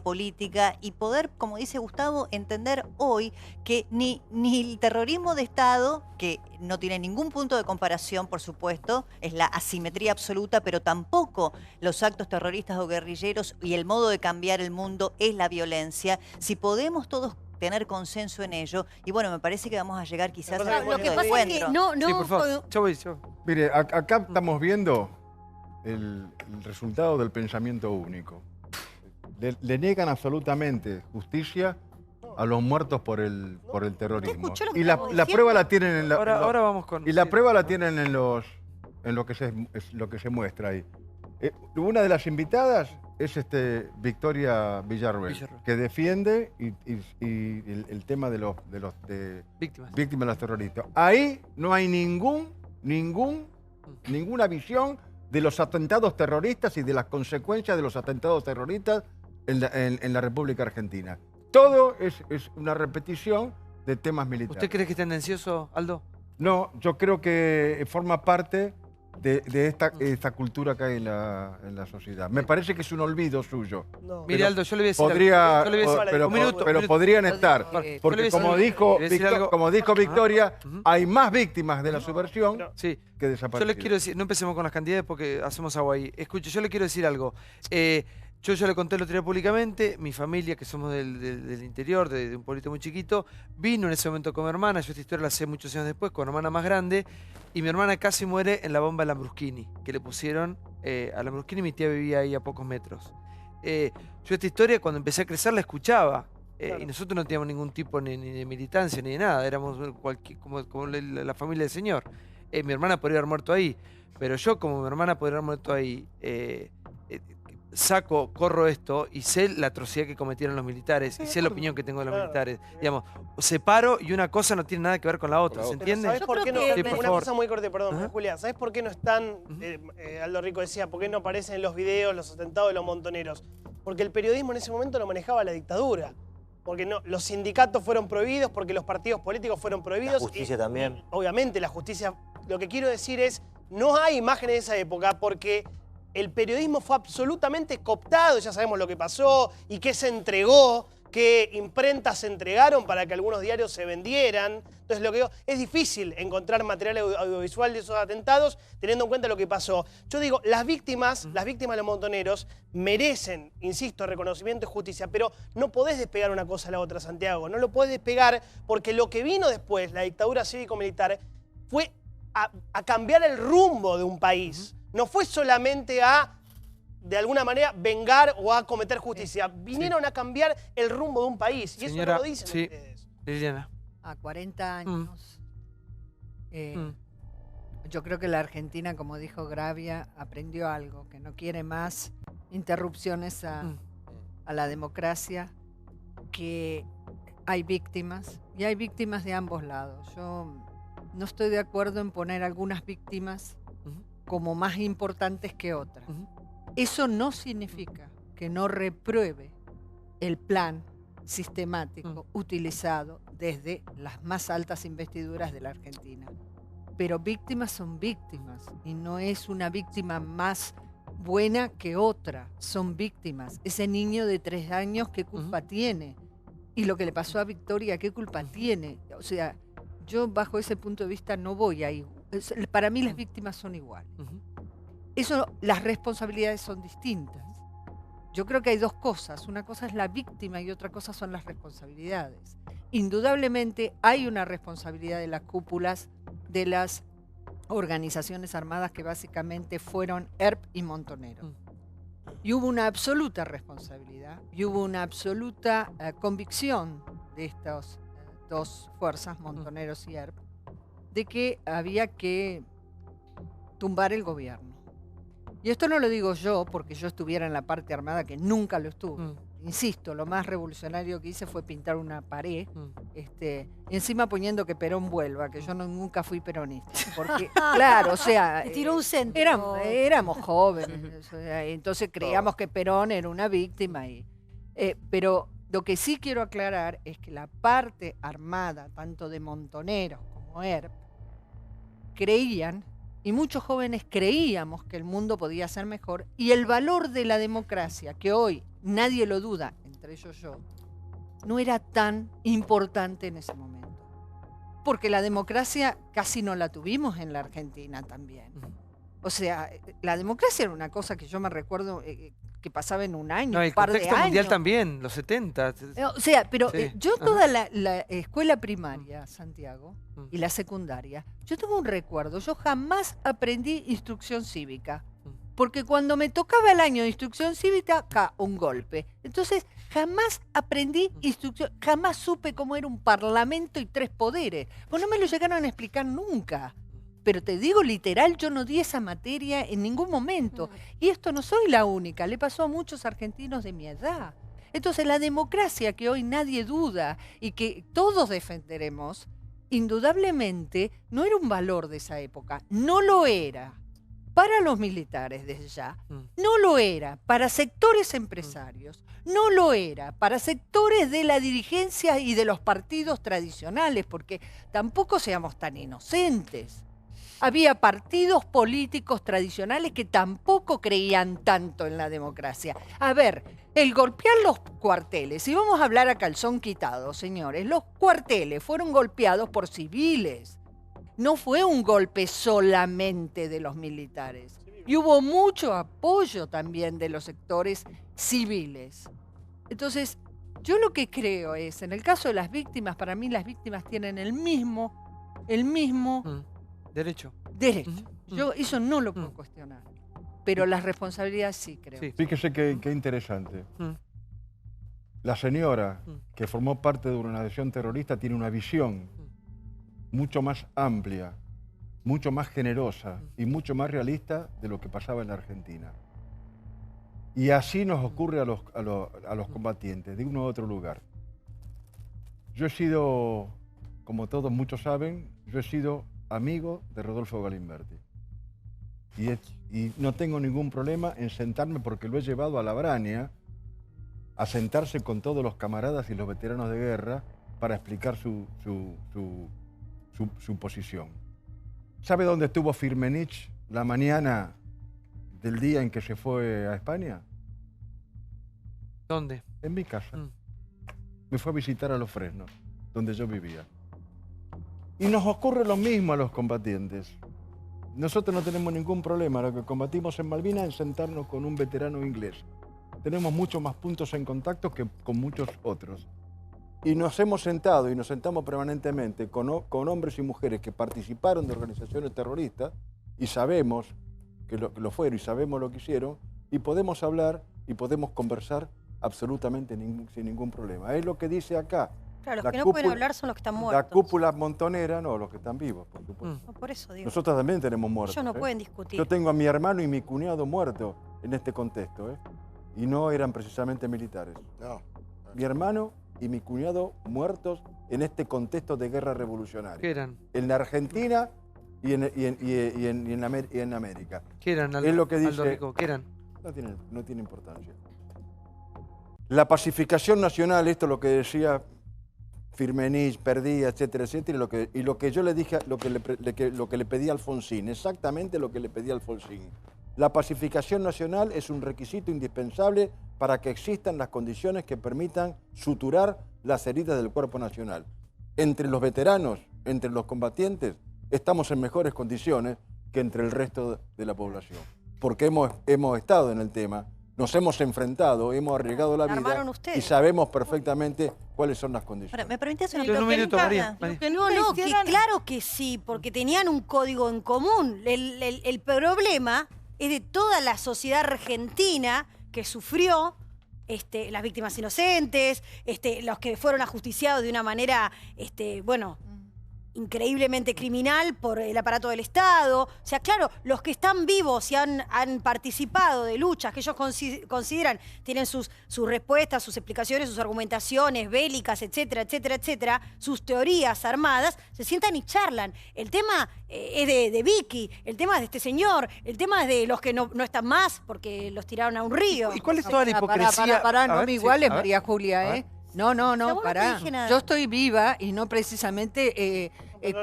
política y poder, como dice Gustavo, entender hoy que ni el terrorismo de Estado, que no tiene ningún punto de comparación, por supuesto, es la asimetría absoluta, pero tampoco los actos terroristas o guerrilleros y el modo de cambiar el mundo es la violencia. Si podemos todos tener consenso en ello, y bueno, me parece que vamos a llegar quizás a un Lo que punto de pasa es que encuentro. Sí, por favor. Yo voy. Mire, acá estamos viendo el resultado del pensamiento único. Le niegan absolutamente justicia a los muertos por el terrorismo. escuchó lo que Y la estamos prueba diciendo? la tienen en Ahora vamos con... y la prueba la tienen en lo que se muestra ahí. Una de las invitadas es Victoria Villarroel, que defiende el tema de víctimas de los terroristas. Ahí no hay ninguna visión de los atentados terroristas y de las consecuencias de los atentados terroristas en la República Argentina. Todo es una repetición de temas militares. ¿Usted cree que es tendencioso, Aldo? No, yo creo que forma parte de esta cultura que hay en la sociedad. Me parece que es un olvido suyo. No. Mire, Aldo, yo le voy a decir algo. Pero podrían estar. Porque como dijo Victoria, hay más víctimas de la subversión que desaparecidas. Yo les quiero decir, no empecemos con las cantidades porque hacemos agua ahí. Escuche, yo le quiero decir algo. Yo ya le conté el otro día públicamente, mi familia, que somos del interior, de un pueblito muy chiquito, vino en ese momento con mi hermana, yo esta historia la sé muchos años después, con una hermana más grande, y mi hermana casi muere en la bomba de Lambrusquini, que le pusieron a Lambrusquini, mi tía vivía ahí a pocos metros. Yo esta historia, cuando empecé a crecer, la escuchaba. Y nosotros no teníamos ningún tipo ni de militancia ni de nada, éramos como la familia del señor. Mi hermana podría haber muerto ahí, pero yo como mi hermana podría haber muerto ahí, corro esto y sé la atrocidad que cometieron los militares y sé la opinión que tengo de los militares. Digamos, separo y una cosa no tiene nada que ver con la otra, ¿se entiende? ¿Sabes por qué no? Sí, por una favor. cosa muy corta, perdón, Julia. ¿Sabes por qué no están, Aldo Rico decía, por qué no aparecen en los videos los atentados de los montoneros? Porque el periodismo en ese momento lo manejaba la dictadura. Porque no, los sindicatos fueron prohibidos, porque los partidos políticos fueron prohibidos. La justicia también. Obviamente, la justicia. Lo que quiero decir es, no hay imágenes de esa época porque el periodismo fue absolutamente cooptado, ya sabemos lo que pasó y qué se entregó, qué imprentas se entregaron para que algunos diarios se vendieran. Entonces, lo que digo, es difícil encontrar material audiovisual de esos atentados teniendo en cuenta lo que pasó. Yo digo, las víctimas de los montoneros merecen, insisto, reconocimiento y justicia, pero no podés despegar una cosa a la otra, Santiago. No lo podés despegar porque lo que vino después, la dictadura cívico-militar, fue a cambiar el rumbo de un país. No fue solamente a, de alguna manera, vengar o a cometer justicia. Vinieron a cambiar el rumbo de un país. Y Señora, eso no lo dicen ustedes. Liliana. A 40 años. Yo creo que la Argentina, como dijo Gravia, aprendió algo, que no quiere más interrupciones a la democracia, que hay víctimas, y hay víctimas de ambos lados. Yo no estoy de acuerdo en poner algunas víctimas como más importantes que otras. Eso no significa que no repruebe el plan sistemático utilizado desde las más altas investiduras de la Argentina. Pero víctimas son víctimas y no es una víctima más buena que otra. Son víctimas. Ese niño de 3 años, ¿qué culpa tiene? Y lo que le pasó a Victoria, ¿qué culpa tiene? O sea, yo bajo ese punto de vista no voy ahí. Para mí las víctimas son iguales. Eso, las responsabilidades son distintas. Yo creo que hay dos cosas. Una cosa es la víctima y otra cosa son las responsabilidades. Indudablemente hay una responsabilidad de las cúpulas de las organizaciones armadas que básicamente fueron ERP y Montoneros. Y hubo una absoluta responsabilidad y hubo una absoluta convicción de estas dos fuerzas, Montoneros y ERP, de que había que tumbar el gobierno. Y esto no lo digo yo porque yo estuviera en la parte armada, que nunca lo estuve. Insisto, lo más revolucionario que hice fue pintar una pared, y encima poniendo que Perón vuelva, que yo nunca fui peronista. Porque, claro, o sea, tiró un centro. Éramos jóvenes, o sea, entonces creíamos que Perón era una víctima. Pero lo que sí quiero aclarar es que la parte armada, tanto de Montoneros como ERP, creían, y muchos jóvenes creíamos, que el mundo podía ser mejor, y el valor de la democracia, que hoy nadie lo duda, entre ellos yo, no era tan importante en ese momento. Porque la democracia casi no la tuvimos en la Argentina también. O sea, la democracia era una cosa que yo me recuerdo que pasaba en un año, No, un el par de contexto años. mundial también, los 70. O sea, pero Sí. yo toda la escuela primaria, Santiago, y la secundaria, yo tengo un recuerdo, yo jamás aprendí instrucción cívica, porque cuando me tocaba el año de instrucción cívica, acá, un golpe. Entonces, jamás aprendí instrucción, jamás supe cómo era un parlamento y 3 poderes, pues no me lo llegaron a explicar nunca. Pero te digo literal, yo no di esa materia en ningún momento. Y esto no soy la única, le pasó a muchos argentinos de mi edad. Entonces la democracia que hoy nadie duda y que todos defenderemos, indudablemente no era un valor de esa época. No lo era para los militares desde ya. No lo era para sectores empresarios. No lo era para sectores de la dirigencia y de los partidos tradicionales, porque tampoco seamos tan inocentes. Había partidos políticos tradicionales que tampoco creían tanto en la democracia. A ver, el golpear los cuarteles, y vamos a hablar a calzón quitado, señores, los cuarteles fueron golpeados por civiles. No fue un golpe solamente de los militares. Y hubo mucho apoyo también de los sectores civiles. Entonces, yo lo que creo es, en el caso de las víctimas, para mí las víctimas tienen el mismo Derecho. Yo eso no lo puedo cuestionar. Pero las responsabilidades sí, creo. Fíjese qué interesante. La señora que formó parte de una organización terrorista tiene una visión mucho más amplia, mucho más generosa y mucho más realista de lo que pasaba en la Argentina. Y así nos ocurre a los combatientes de uno u otro lugar. Yo he sido, como todos muchos saben, yo he sido amigo de Rodolfo Galimberti. Y no tengo ningún problema en sentarme, porque lo he llevado a la Brania, a sentarse con todos los camaradas y los veteranos de guerra para explicar su posición. ¿Sabe dónde estuvo Firmenich la mañana del día en que se fue a España? ¿Dónde? En mi casa. Me fue a visitar a Los Fresnos, donde yo vivía. Y nos ocurre lo mismo a los combatientes. Nosotros no tenemos ningún problema. Lo que combatimos en Malvinas es sentarnos con un veterano inglés. Tenemos muchos más puntos en contacto que con muchos otros. Y nos hemos sentado y nos sentamos permanentemente con hombres y mujeres que participaron de organizaciones terroristas y sabemos que lo fueron y sabemos lo que hicieron, y podemos hablar y podemos conversar absolutamente sin ningún problema. Es lo que dice acá. Claro, los que no pueden hablar son los que están muertos. La cúpula montonera, no, los que están vivos, por supuesto. No, por eso digo. Nosotros también tenemos muertos. Ellos no pueden discutir. Yo tengo a mi hermano y mi cuñado muertos en este contexto, y no eran precisamente militares. No. Mi hermano y mi cuñado muertos en este contexto de guerra revolucionaria. ¿Qué eran? En la Argentina y en América. ¿Qué eran, es lo que dice, Aldo Rico? ¿Qué eran? No tiene importancia. La pacificación nacional, esto es lo que decía Firmenich, Perdía, etcétera, etcétera, y lo que yo le dije, lo que le pedí a Alfonsín, exactamente lo que le pedí a Alfonsín. La pacificación nacional es un requisito indispensable para que existan las condiciones que permitan suturar las heridas del cuerpo nacional. Entre los veteranos, entre los combatientes, estamos en mejores condiciones que entre el resto de la población. Porque hemos estado en el tema, nos hemos enfrentado, hemos arriesgado la vida y sabemos perfectamente cuáles son las condiciones. Ahora, ¿me permites un minuto, María? No, claro que sí, porque tenían un código en común. El problema es de toda la sociedad argentina que sufrió, las víctimas inocentes, los que fueron ajusticiados de una manera, increíblemente criminal por el aparato del Estado. O sea, claro, los que están vivos y han participado de luchas que ellos consideran tienen sus respuestas, sus explicaciones, sus argumentaciones bélicas, etcétera, etcétera, etcétera, sus teorías armadas, se sientan y charlan. El tema es de Vicky, el tema es de este señor, el tema es de los que no están más porque los tiraron a un río. ¿Y cuál es toda la hipocresía? Pará, no me iguales, sí, María Julia, ¿eh? No, pará. Yo estoy viva y no precisamente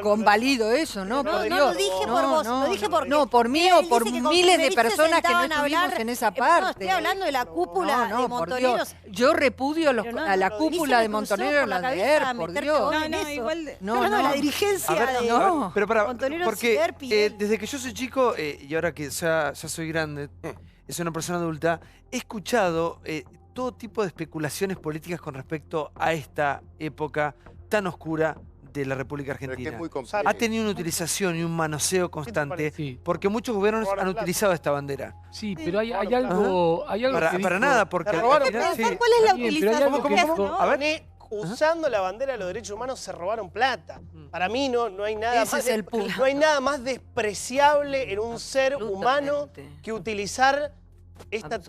convalido eso, ¿no? No lo dije por vos, lo dije por... No, por mí o por miles de personas que no estuvimos en esa parte. No, estoy hablando de la cúpula de Montoneros. Yo repudio a la cúpula de Montoneros, la de ERP, por Dios. No, de la dirigencia de pero para, Montoneros porque y ERP. desde que yo soy chico, y ahora que ya soy grande, soy una persona adulta, he escuchado todo tipo de especulaciones políticas con respecto a esta época tan oscura de la República Argentina. Ha tenido una utilización y un manoseo constante, porque muchos gobiernos han utilizado esta bandera. Sí, pero hay algo... Para nada, porque... ¿Cuál es la utilización? ¿Cómo? A ver. Usando la bandera de los derechos humanos se robaron plata. Para mí no hay nada no hay nada más despreciable en un ser humano que utilizar esta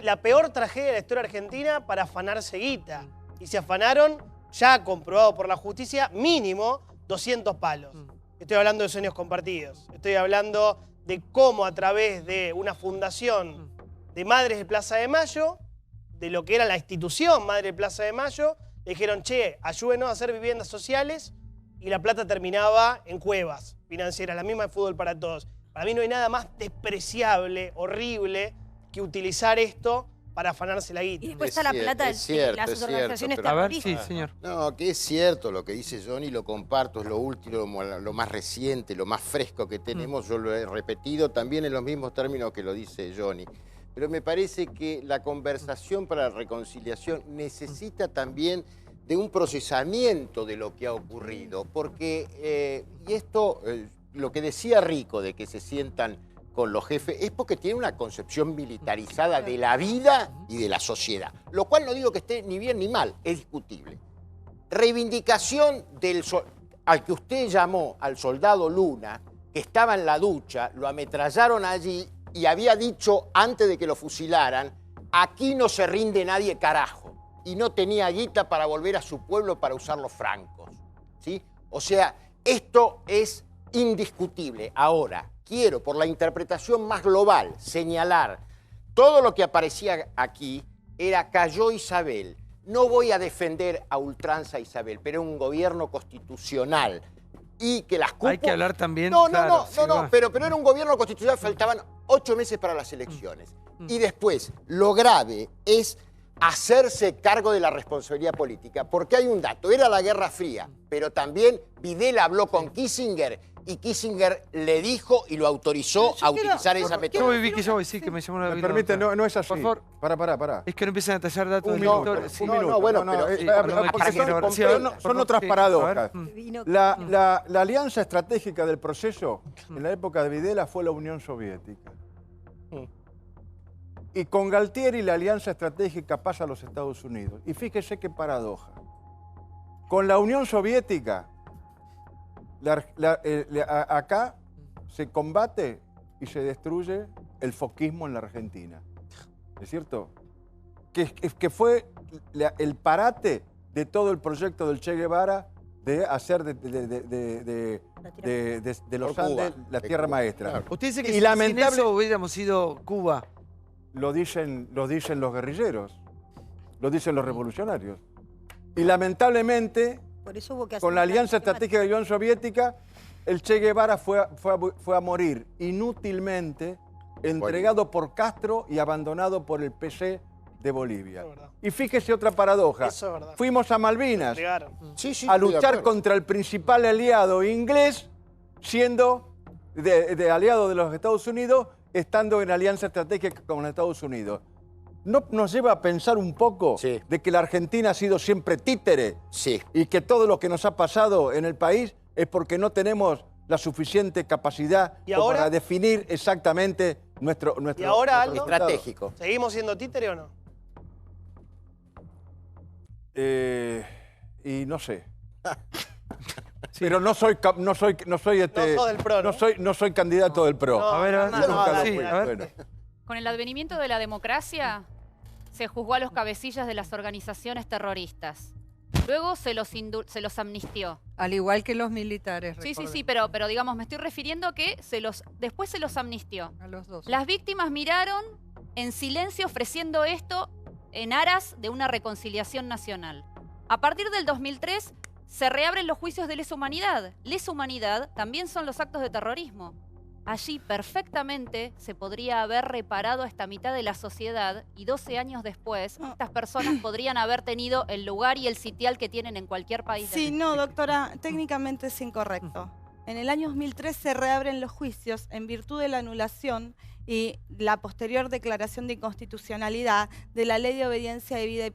la peor tragedia de la historia argentina para afanarse guita. Y se afanaron, ya comprobado por la justicia, mínimo 200 palos. Estoy hablando de sueños compartidos. Estoy hablando de cómo a través de una fundación de Madres de Plaza de Mayo, de lo que era la institución Madre de Plaza de Mayo, le dijeron, che, ayúdenos a hacer viviendas sociales, y la plata terminaba en cuevas financieras, la misma de Fútbol para Todos. Para mí no hay nada más despreciable, horrible, que utilizar esto para afanarse la guita. Y después está la plata de las organizaciones terroristas. Sí, señor. No, que es cierto lo que dice Johnny, lo comparto, es lo último, lo más reciente, lo más fresco que tenemos. Yo lo he repetido también en los mismos términos que lo dice Johnny. Pero me parece que la conversación para la reconciliación necesita también de un procesamiento de lo que ha ocurrido. Porque, y esto, lo que decía Rico, de que se sientan con los jefes es porque tiene una concepción militarizada de la vida y de la sociedad. Lo cual no digo que esté ni bien ni mal, es discutible. Reivindicación al que usted llamó al soldado Luna, que estaba en la ducha, lo ametrallaron allí y había dicho antes de que lo fusilaran, aquí no se rinde nadie carajo. Y no tenía guita para volver a su pueblo para usar los francos. ¿Sí? O sea, esto es indiscutible. Ahora, quiero, por la interpretación más global, señalar todo lo que aparecía aquí era cayó Isabel. No voy a defender a ultranza a Isabel, pero un gobierno constitucional y que las cúpulas... Hay que hablar también... No, claro, pero era un gobierno constitucional, faltaban 8 meses para las elecciones. Y después, lo grave es hacerse cargo de la responsabilidad política, porque hay un dato, era la Guerra Fría, pero también Videla habló con Kissinger y Kissinger le dijo y lo autorizó a utilizar esa metodología. Yo voy, sí, que me llamó la Me permite, no es así. Por favor. Pará. Es que no empiezan a tallar datos Un del minuto, lector. Son otras paradojas. La alianza estratégica del proceso en la época de Videla fue la Unión Soviética. Y con Galtieri la alianza estratégica pasa a los Estados Unidos. Y fíjese qué paradoja. Con la Unión Soviética, acá se combate y se destruye el foquismo en la Argentina. ¿Es cierto? Que fue el parate de todo el proyecto del Che Guevara de hacer de los Andes la tierra maestra. Claro. Usted dice que y sin lamentable, eso hubiéramos sido Cuba. Lo dicen los guerrilleros, lo dicen los revolucionarios. Y lamentablemente, Por eso hubo que hacer con la una alianza estratégica de la Unión Soviética, el Che Guevara fue a morir inútilmente, entregado por Castro y abandonado por el PC de Bolivia. Y fíjese otra paradoja. Fuimos a Malvinas a luchar contra el principal aliado inglés, siendo de aliado de los Estados Unidos, estando en alianza estratégica con los Estados Unidos. ¿No nos lleva a pensar un poco de que la Argentina ha sido siempre títere? Y que todo lo que nos ha pasado en el país es porque no tenemos la suficiente capacidad para definir exactamente nuestro ¿Y ahora, Aldo? Estratégico. ¿Seguimos siendo títere o no? Y no sé. Pero no soy No sos del PRO, ¿no? no soy candidato del PRO. A ver, Con el advenimiento de la democracia, se juzgó a los cabecillas de las organizaciones terroristas. Luego se los amnistió. Al igual que los militares. Sí, pero digamos, me estoy refiriendo a que después se los amnistió. A los dos. Las víctimas miraron en silencio ofreciendo esto en aras de una reconciliación nacional. A partir del 2003 se reabren los juicios de lesa humanidad. Lesa humanidad también son los actos de terrorismo. Allí perfectamente se podría haber reparado a esta mitad de la sociedad y 12 años después estas personas podrían haber tenido el lugar y el sitial que tienen en cualquier país. Sí, no, doctora, técnicamente es incorrecto. En el año 2003 se reabren los juicios en virtud de la anulación y la posterior declaración de inconstitucionalidad de la Ley de Obediencia Debida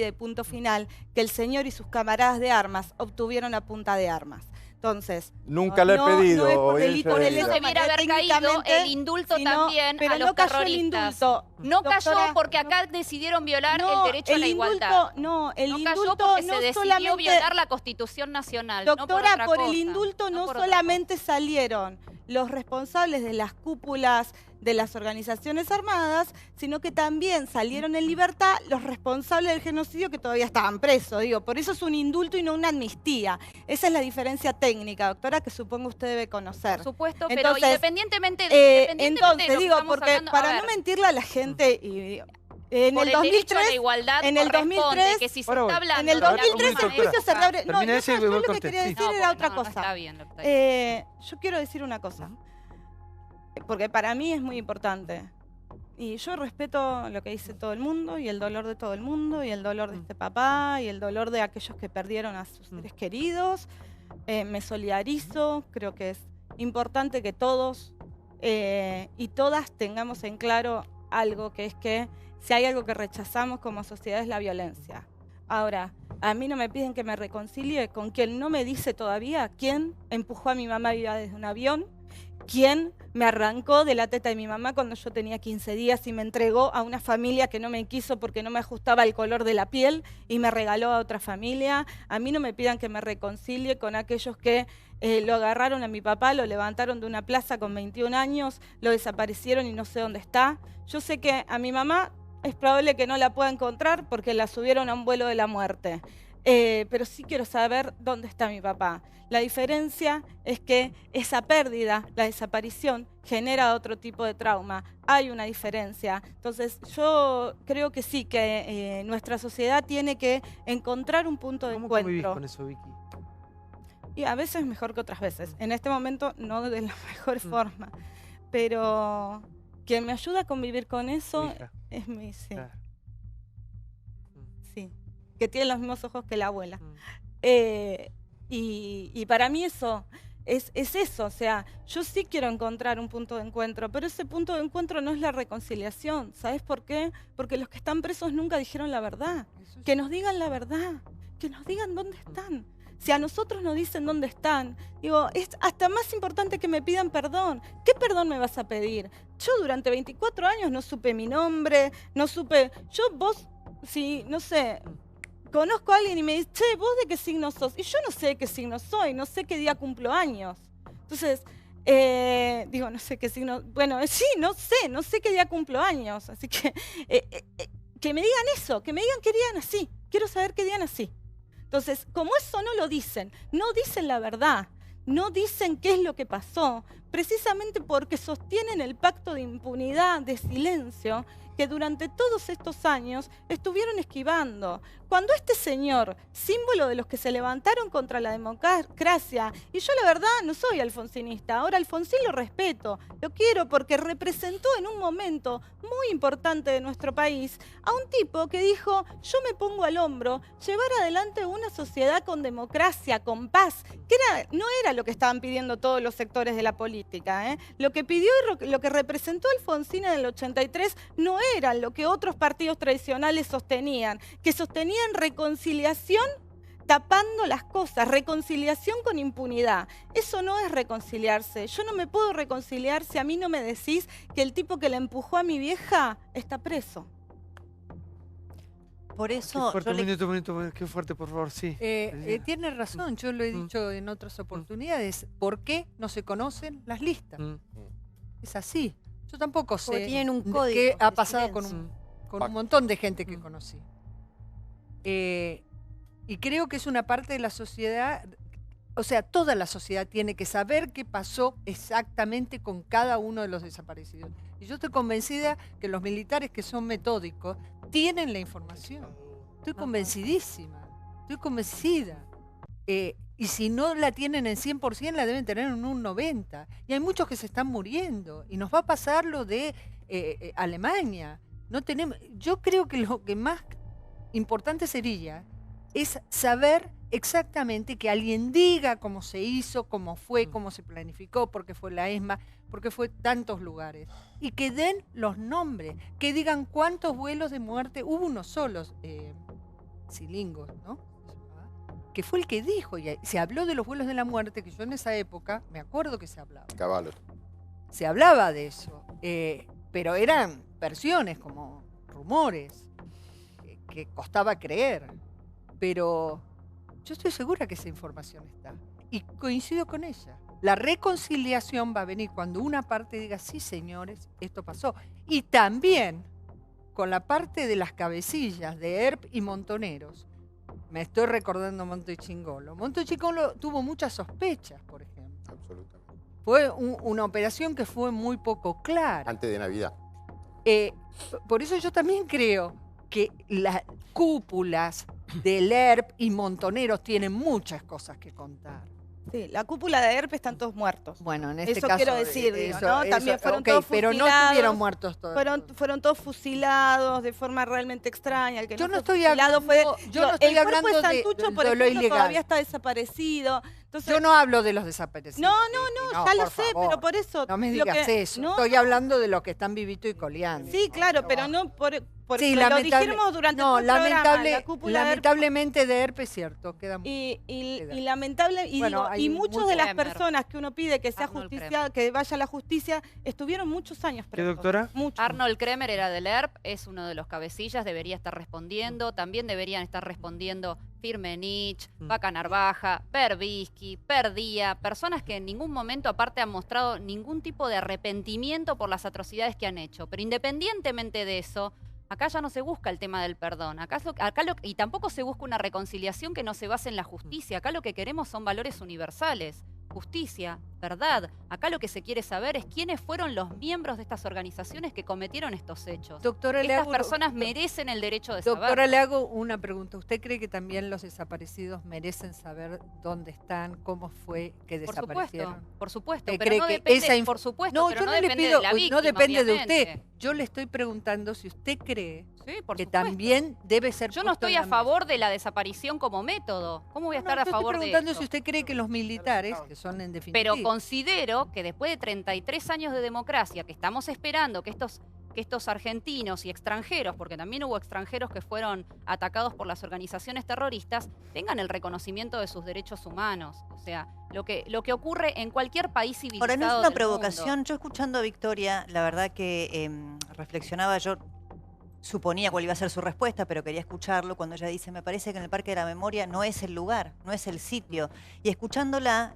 y punto final que el señor y sus camaradas de armas obtuvieron a punta de armas. Entonces, nunca le he pedido. No es por delito de lesa debiera haber caído el indulto también pero a los no cayó terroristas. El indulto, no cayó doctora, porque acá decidieron violar el derecho a la igualdad. No, el no indulto cayó porque no se decidió solamente, violar la Constitución Nacional. Doctora, no por el otra indulto cosa, no por otra solamente salieron los responsables de las cúpulas de las organizaciones armadas, sino que también salieron en libertad los responsables del genocidio que todavía estaban presos. Digo, por eso es un indulto y no una amnistía. Esa es la diferencia técnica, doctora, que supongo usted debe conocer. Por supuesto, entonces, pero independientemente de entonces, lo que digo, estamos porque hablando, para no mentirle a la gente y en por el 2003, a la igualdad en el 2003, que si se está hablando en el 2003 el juicio se reabre. No, Termina ese y yo voy lo con que quería usted. decir era otra no cosa. está bien lo que está diciendo. Yo quiero decir una cosa, porque para mí es muy importante. Y yo respeto lo que dice todo el mundo, y el dolor de todo el mundo, y el dolor de este papá, y el dolor de aquellos que perdieron a sus seres queridos. Me solidarizo, creo que es importante que todos y todas tengamos en claro algo, que es que si hay algo que rechazamos como sociedad es la violencia. Ahora, a mí no me piden que me reconcilie con quien no me dice todavía quién empujó a mi mamá viva desde un avión, quien me arrancó de la teta de mi mamá cuando yo tenía 15 días y me entregó a una familia que no me quiso porque no me ajustaba el color de la piel y me regaló a otra familia. A mí no me pidan que me reconcilie con aquellos que lo agarraron a mi papá, lo levantaron de una plaza con 21 años, lo desaparecieron y no sé dónde está. Yo sé que a mi mamá es probable que no la pueda encontrar porque la subieron a un vuelo de la muerte. Pero sí quiero saber dónde está mi papá. La diferencia es que esa pérdida, la desaparición, genera otro tipo de trauma. Hay una diferencia. Entonces, yo creo que sí, que nuestra sociedad tiene que encontrar un punto de encuentro. ¿Cómo vivís con eso, Vicky? Y a veces mejor que otras veces. En este momento no de la mejor forma. Pero quien me ayuda a convivir con eso es mi... Sí. Claro. Sí. Que tiene los mismos ojos que la abuela. Y para mí eso es eso, o sea, yo sí quiero encontrar un punto de encuentro, pero ese punto de encuentro no es la reconciliación. ¿Sabes por qué? Porque los que están presos nunca dijeron la verdad. Que nos digan la verdad, que nos digan dónde están. Si a nosotros nos dicen dónde están, digo, es hasta más importante que me pidan perdón. ¿Qué perdón me vas a pedir? Yo durante 24 años no supe mi nombre, no supe... vos, si, no sé... Conozco a alguien y me dice, che, ¿vos de qué signo sos? Y yo no sé de qué signo soy, no sé qué día cumplo años. Entonces, digo, no sé qué signo... Bueno, sí, no sé qué día cumplo años. Así que me digan eso, que me digan qué día nací. Quiero saber qué día nací. Entonces, como eso no lo dicen, no dicen la verdad, no dicen qué es lo que pasó, precisamente porque sostienen el pacto de impunidad, de silencio, que durante todos estos años estuvieron esquivando. Cuando este señor, símbolo de los que se levantaron contra la democracia, y yo la verdad no soy alfonsinista, ahora Alfonsín lo respeto, lo quiero porque representó en un momento muy importante de nuestro país a un tipo que dijo, yo me pongo al hombro, llevar adelante una sociedad con democracia, con paz, que no era lo que estaban pidiendo todos los sectores de la política. Lo que pidió y lo que representó Alfonsín en el 83 no era lo que otros partidos tradicionales sostenían, que sostenían reconciliación tapando las cosas, reconciliación con impunidad. Eso no es reconciliarse. Yo no me puedo reconciliar si a mí no me decís que el tipo que le empujó a mi vieja está preso. Por eso... Qué fuerte, un minuto, qué fuerte, por favor, sí. Tiene razón, yo lo he dicho en otras oportunidades. ¿Por qué no se conocen las listas? Es así. Yo tampoco sé tienen un código qué ha pasado silencio. con un montón de gente que conocí. Y creo que es una parte de la sociedad, o sea, toda la sociedad tiene que saber qué pasó exactamente con cada uno de los desaparecidos. Y yo estoy convencida que los militares que son metódicos tienen la información. Estoy convencidísima, estoy convencida. Y si no la tienen en 100%, la deben tener en un 90%. Y hay muchos que se están muriendo. Y nos va a pasar lo de Alemania. No tenemos, yo creo que lo que más importante sería es saber exactamente que alguien diga cómo se hizo, cómo fue, cómo se planificó, por qué fue la ESMA, por qué fue tantos lugares. Y que den los nombres, que digan cuántos vuelos de muerte. Hubo uno solo, Silingos, ¿no? Que fue el que dijo, y se habló de los vuelos de la muerte, que yo en esa época me acuerdo que se hablaba. Caballos. Se hablaba de eso, pero eran versiones, como rumores, que costaba creer. Pero yo estoy segura que esa información está, y coincido con ella. La reconciliación va a venir cuando una parte diga, sí, señores, esto pasó. Y también con la parte de las cabecillas de ERP y Montoneros. Me estoy recordando Montechingolo. Montechingolo tuvo muchas sospechas, por ejemplo. Absolutamente. Fue una operación que fue muy poco clara. Antes de Navidad. Por eso yo también creo que las cúpulas del ERP y Montoneros tienen muchas cosas que contar. Sí, la cúpula de ERP están todos muertos. Bueno, en este eso caso... quiero decir, digo, ¿no? Eso, también fueron todos pero fusilados. no estuvieron muertos todos. Fueron todos fusilados de forma realmente extraña. El que yo no no fue estoy fusilado hablando, fue... yo no estoy hablando el cuerpo de Santucho, por lo ejemplo, ilegal. todavía está desaparecido. Entonces, yo no hablo de los desaparecidos. No, ya lo sé, favor. pero por eso... No me digas eso. No, estoy hablando de los que están vivitos y coleando. Sí, claro, pero no porque Sí, lo dijimos durante todo el programa, la cúpula de ERP. lamentablemente de ERP es cierto, queda y lamentable, y, Bueno, digo, hay y muchas mucho- de las Kremer. personas que uno pide que sea Arnold justicia, que vaya a la justicia, estuvieron muchos años presos. doctora? Muchos. Arnold Kremer era del ERP, es uno de los cabecillas, debería estar respondiendo. También deberían estar respondiendo Firmenich, Vaca Narvaja, Berbisky, Perdía, personas que en ningún momento aparte han mostrado ningún tipo de arrepentimiento por las atrocidades que han hecho. Pero independientemente de eso, acá ya no se busca el tema del perdón. Y tampoco se busca una reconciliación que no se base en la justicia. Acá lo que queremos son valores universales. Justicia, verdad. Acá lo que se quiere saber es quiénes fueron los miembros de estas organizaciones que cometieron estos hechos. Doctora, le Estas hago- personas merecen el derecho de Doctora, saber. le hago una pregunta. ¿Usted cree que también los desaparecidos merecen saber dónde están, cómo fue que Por desaparecieron? supuesto, por supuesto. ¿Usted Pero cree no que depende, esa por supuesto, No, pero yo no no le depende pido, de la víctima, no depende de obviamente. usted. Yo le estoy preguntando si usted cree que supuesto. también debe ser Yo no puesto estoy en a la favor de la desaparición como método. ¿Cómo voy a estar a Yo favor estoy de preguntando eso? si usted cree que los militares, que son en definitiva... Pero considero que después de 33 años de democracia, que estamos esperando que estos argentinos y extranjeros, porque también hubo extranjeros que fueron atacados por las organizaciones terroristas, tengan el reconocimiento de sus derechos humanos. O sea, lo que ocurre en cualquier país civilizado Ahora, no es una del provocación. mundo. Yo escuchando a Victoria, la verdad que reflexionaba, yo suponía cuál iba a ser su respuesta, pero quería escucharlo cuando ella dice, me parece que en el Parque de la Memoria no es el lugar, no es el sitio. Y escuchándola,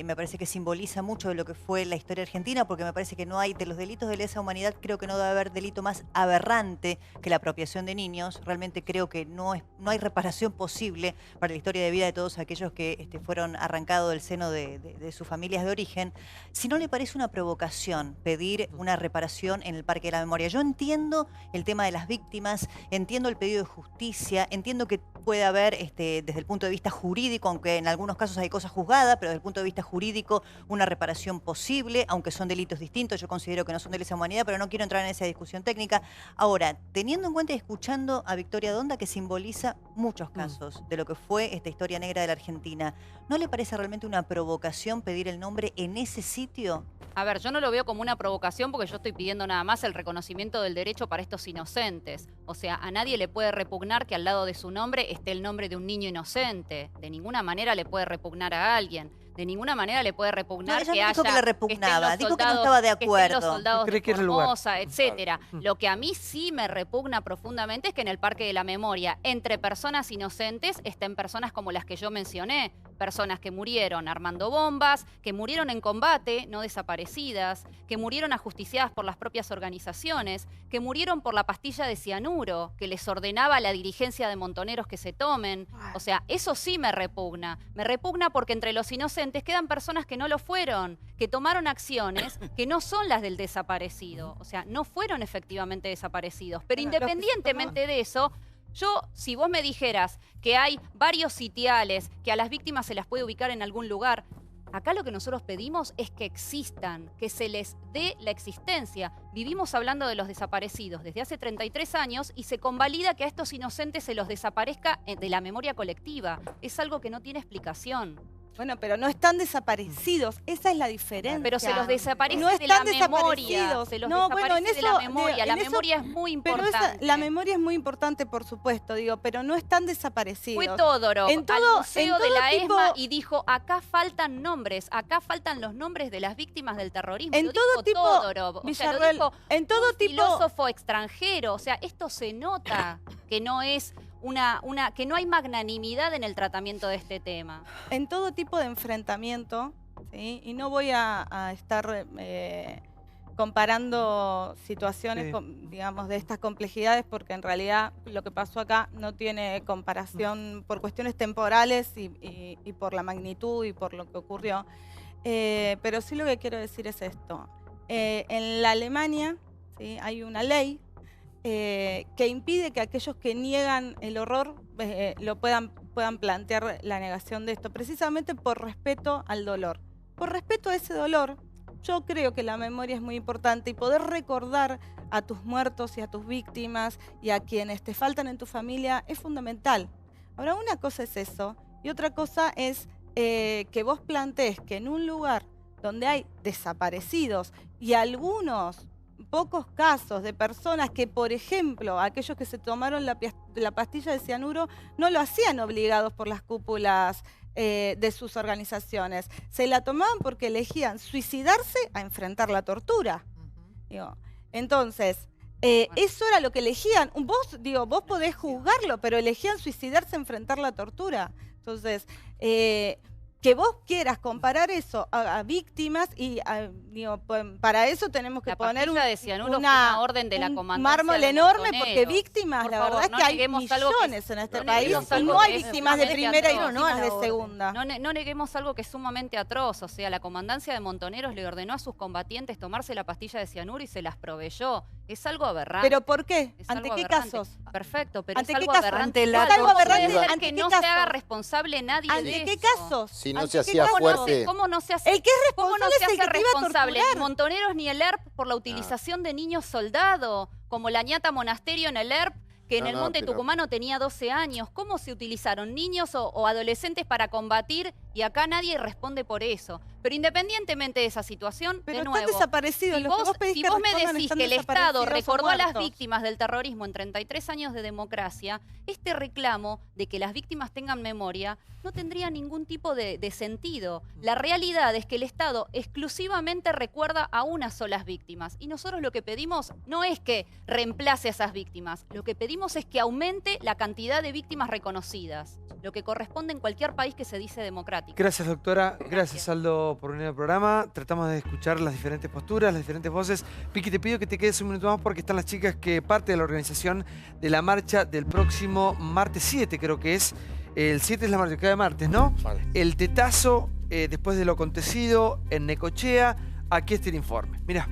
me parece que simboliza mucho de lo que fue la historia argentina, porque me parece que no hay, de los delitos de lesa humanidad, creo que no debe haber delito más aberrante que la apropiación de niños. Realmente creo que no hay reparación posible para la historia de vida de todos aquellos que fueron arrancados del seno de sus familias de origen. Si no le parece una provocación pedir una reparación en el Parque de la Memoria. Yo entiendo el tema de las víctimas, entiendo el pedido de justicia, entiendo que puede haber desde el punto de vista jurídico, aunque en algunos casos hay cosas juzgadas, pero desde el punto de vista jurídico una reparación posible, aunque son delitos distintos. Yo considero que no son de lesa humanidad, pero no quiero entrar en esa discusión técnica. Ahora, teniendo en cuenta y escuchando a Victoria Donda, que simboliza muchos casos de lo que fue esta historia negra de la Argentina, ¿no le parece realmente una provocación pedir el nombre en ese sitio? A ver, yo no lo veo como una provocación porque yo estoy pidiendo nada más el reconocimiento del derecho para estos inocentes. O sea, a nadie le puede repugnar que al lado de su nombre esté el nombre de un niño inocente. De ninguna manera le puede repugnar a alguien. De ninguna manera le puede repugnar ella que no dijo haya... que le repugnaba, estén los dijo que no soldados- estaba de que estén acuerdo. los soldados No cree de que era el lugar. Formosa, etcétera. Lo que a mí sí me repugna profundamente es que en el Parque de la Memoria, entre personas inocentes, estén personas como las que yo mencioné. Personas que murieron armando bombas, que murieron en combate, no desaparecidas, que murieron ajusticiadas por las propias organizaciones, que murieron por la pastilla de cianuro, que les ordenaba a la dirigencia de Montoneros que se tomen. O sea, eso sí me repugna. Me repugna porque entre los inocentes quedan personas que no lo fueron, que tomaron acciones que no son las del desaparecido. O sea, no fueron efectivamente desaparecidos. Pero independientemente de eso, yo, si vos me dijeras que hay varios sitiales, que a las víctimas se las puede ubicar en algún lugar, acá lo que nosotros pedimos es que existan, que se les dé la existencia. Vivimos hablando de los desaparecidos desde hace 33 años y se convalida que a estos inocentes se los desaparezca de la memoria colectiva. Es algo que no tiene explicación. Bueno, pero no están desaparecidos, esa es la diferencia. Pero se los desaparece no de la están memoria. desaparecidos. Se los No, desaparece bueno, en de la eso- memoria. La en eso- memoria es muy Pero importante. la memoria es muy importante, por supuesto, digo, pero no están desaparecidos. Fue Todorov En todo- al museo en de todo la tipo- ESMA y dijo, acá faltan nombres, acá faltan los nombres de las víctimas del terrorismo. En Lo todo dijo tipo, Todorov. O sea, lo Villarreal, dijo en todo un tipo- filósofo extranjero. O sea, esto se nota que no es que no hay magnanimidad en el tratamiento de este tema. En todo tipo de enfrentamiento, ¿sí? Y no voy a estar comparando situaciones, digamos, de estas complejidades, porque en realidad lo que pasó acá no tiene comparación por cuestiones temporales y por la magnitud y por lo que ocurrió. Pero sí lo que quiero decir es esto. En la Alemania, ¿sí? Hay una ley que impide que aquellos que niegan el horror lo puedan plantear la negación de esto, precisamente por respeto al dolor. Por respeto a ese dolor, yo creo que la memoria es muy importante y poder recordar a tus muertos y a tus víctimas y a quienes te faltan en tu familia es fundamental. Ahora, una cosa es eso y otra cosa es que vos plantees que en un lugar donde hay desaparecidos y algunos pocos casos de personas que, por ejemplo, aquellos que se tomaron la pastilla de cianuro no lo hacían obligados por las cúpulas de sus organizaciones. Se la tomaban porque elegían suicidarse a enfrentar la tortura. Digo, entonces, eso era lo que elegían. Vos podés juzgarlo, pero elegían suicidarse a enfrentar la tortura. Entonces, que vos quieras comparar eso a víctimas y para eso tenemos que poner una orden de la comandancia mármol de enorme, Montoneros. porque víctimas, la verdad es que hay millones en este país y no hay víctimas de primera y víctimas de segunda. No neguemos algo que es sumamente atroz. O sea, la comandancia de Montoneros le ordenó a sus combatientes tomarse la pastilla de cianuro y se las proveyó. Es algo aberrante. ¿Pero por qué? Es ¿Ante algo qué aberrante. casos? Perfecto, pero ¿Ante es qué algo casos? aberrante. ¿Ante algo aberrante? Puede ser ¿Ante que qué no se haga casos? responsable nadie ¿Ante de qué eso. casos? Si no ¿Ante se qué hacía casos? fuerte. ¿Cómo no se hace? El que es ¿Cómo no responsable se es el hace que te iba a responsable? torturar. Ni Montoneros ni el ERP por la utilización de niños soldado, como la ñata Monasterio en el ERP, que en el Monte Tucumano tenía 12 años. ¿Cómo se utilizaron niños o adolescentes para combatir? Y acá nadie responde por eso. Pero independientemente de esa situación, Pero de están nuevo, desaparecidos. si Los que vos, vos pedís si que vos me respondan decís están que el Estado desaparecidos o recordó a las muertos. víctimas del terrorismo en 33 años de democracia, este reclamo de que las víctimas tengan memoria no tendría ningún tipo de sentido. La realidad es que el Estado exclusivamente recuerda a unas solas víctimas. Y nosotros lo que pedimos no es que reemplace a esas víctimas. Lo que pedimos es que aumente la cantidad de víctimas reconocidas. Lo que corresponde en cualquier país que se dice democrático. Gracias, doctora. Gracias, Aldo, por venir al programa. Tratamos de escuchar las diferentes posturas, las diferentes voces. Piqui, te pido que te quedes un minuto más porque están las chicas que parte de la organización de la marcha del próximo martes 7, creo que es. El 7 es la marcha, cada martes, ¿no? El tetazo, después de lo acontecido en Necochea. Aquí está el informe. Mirá.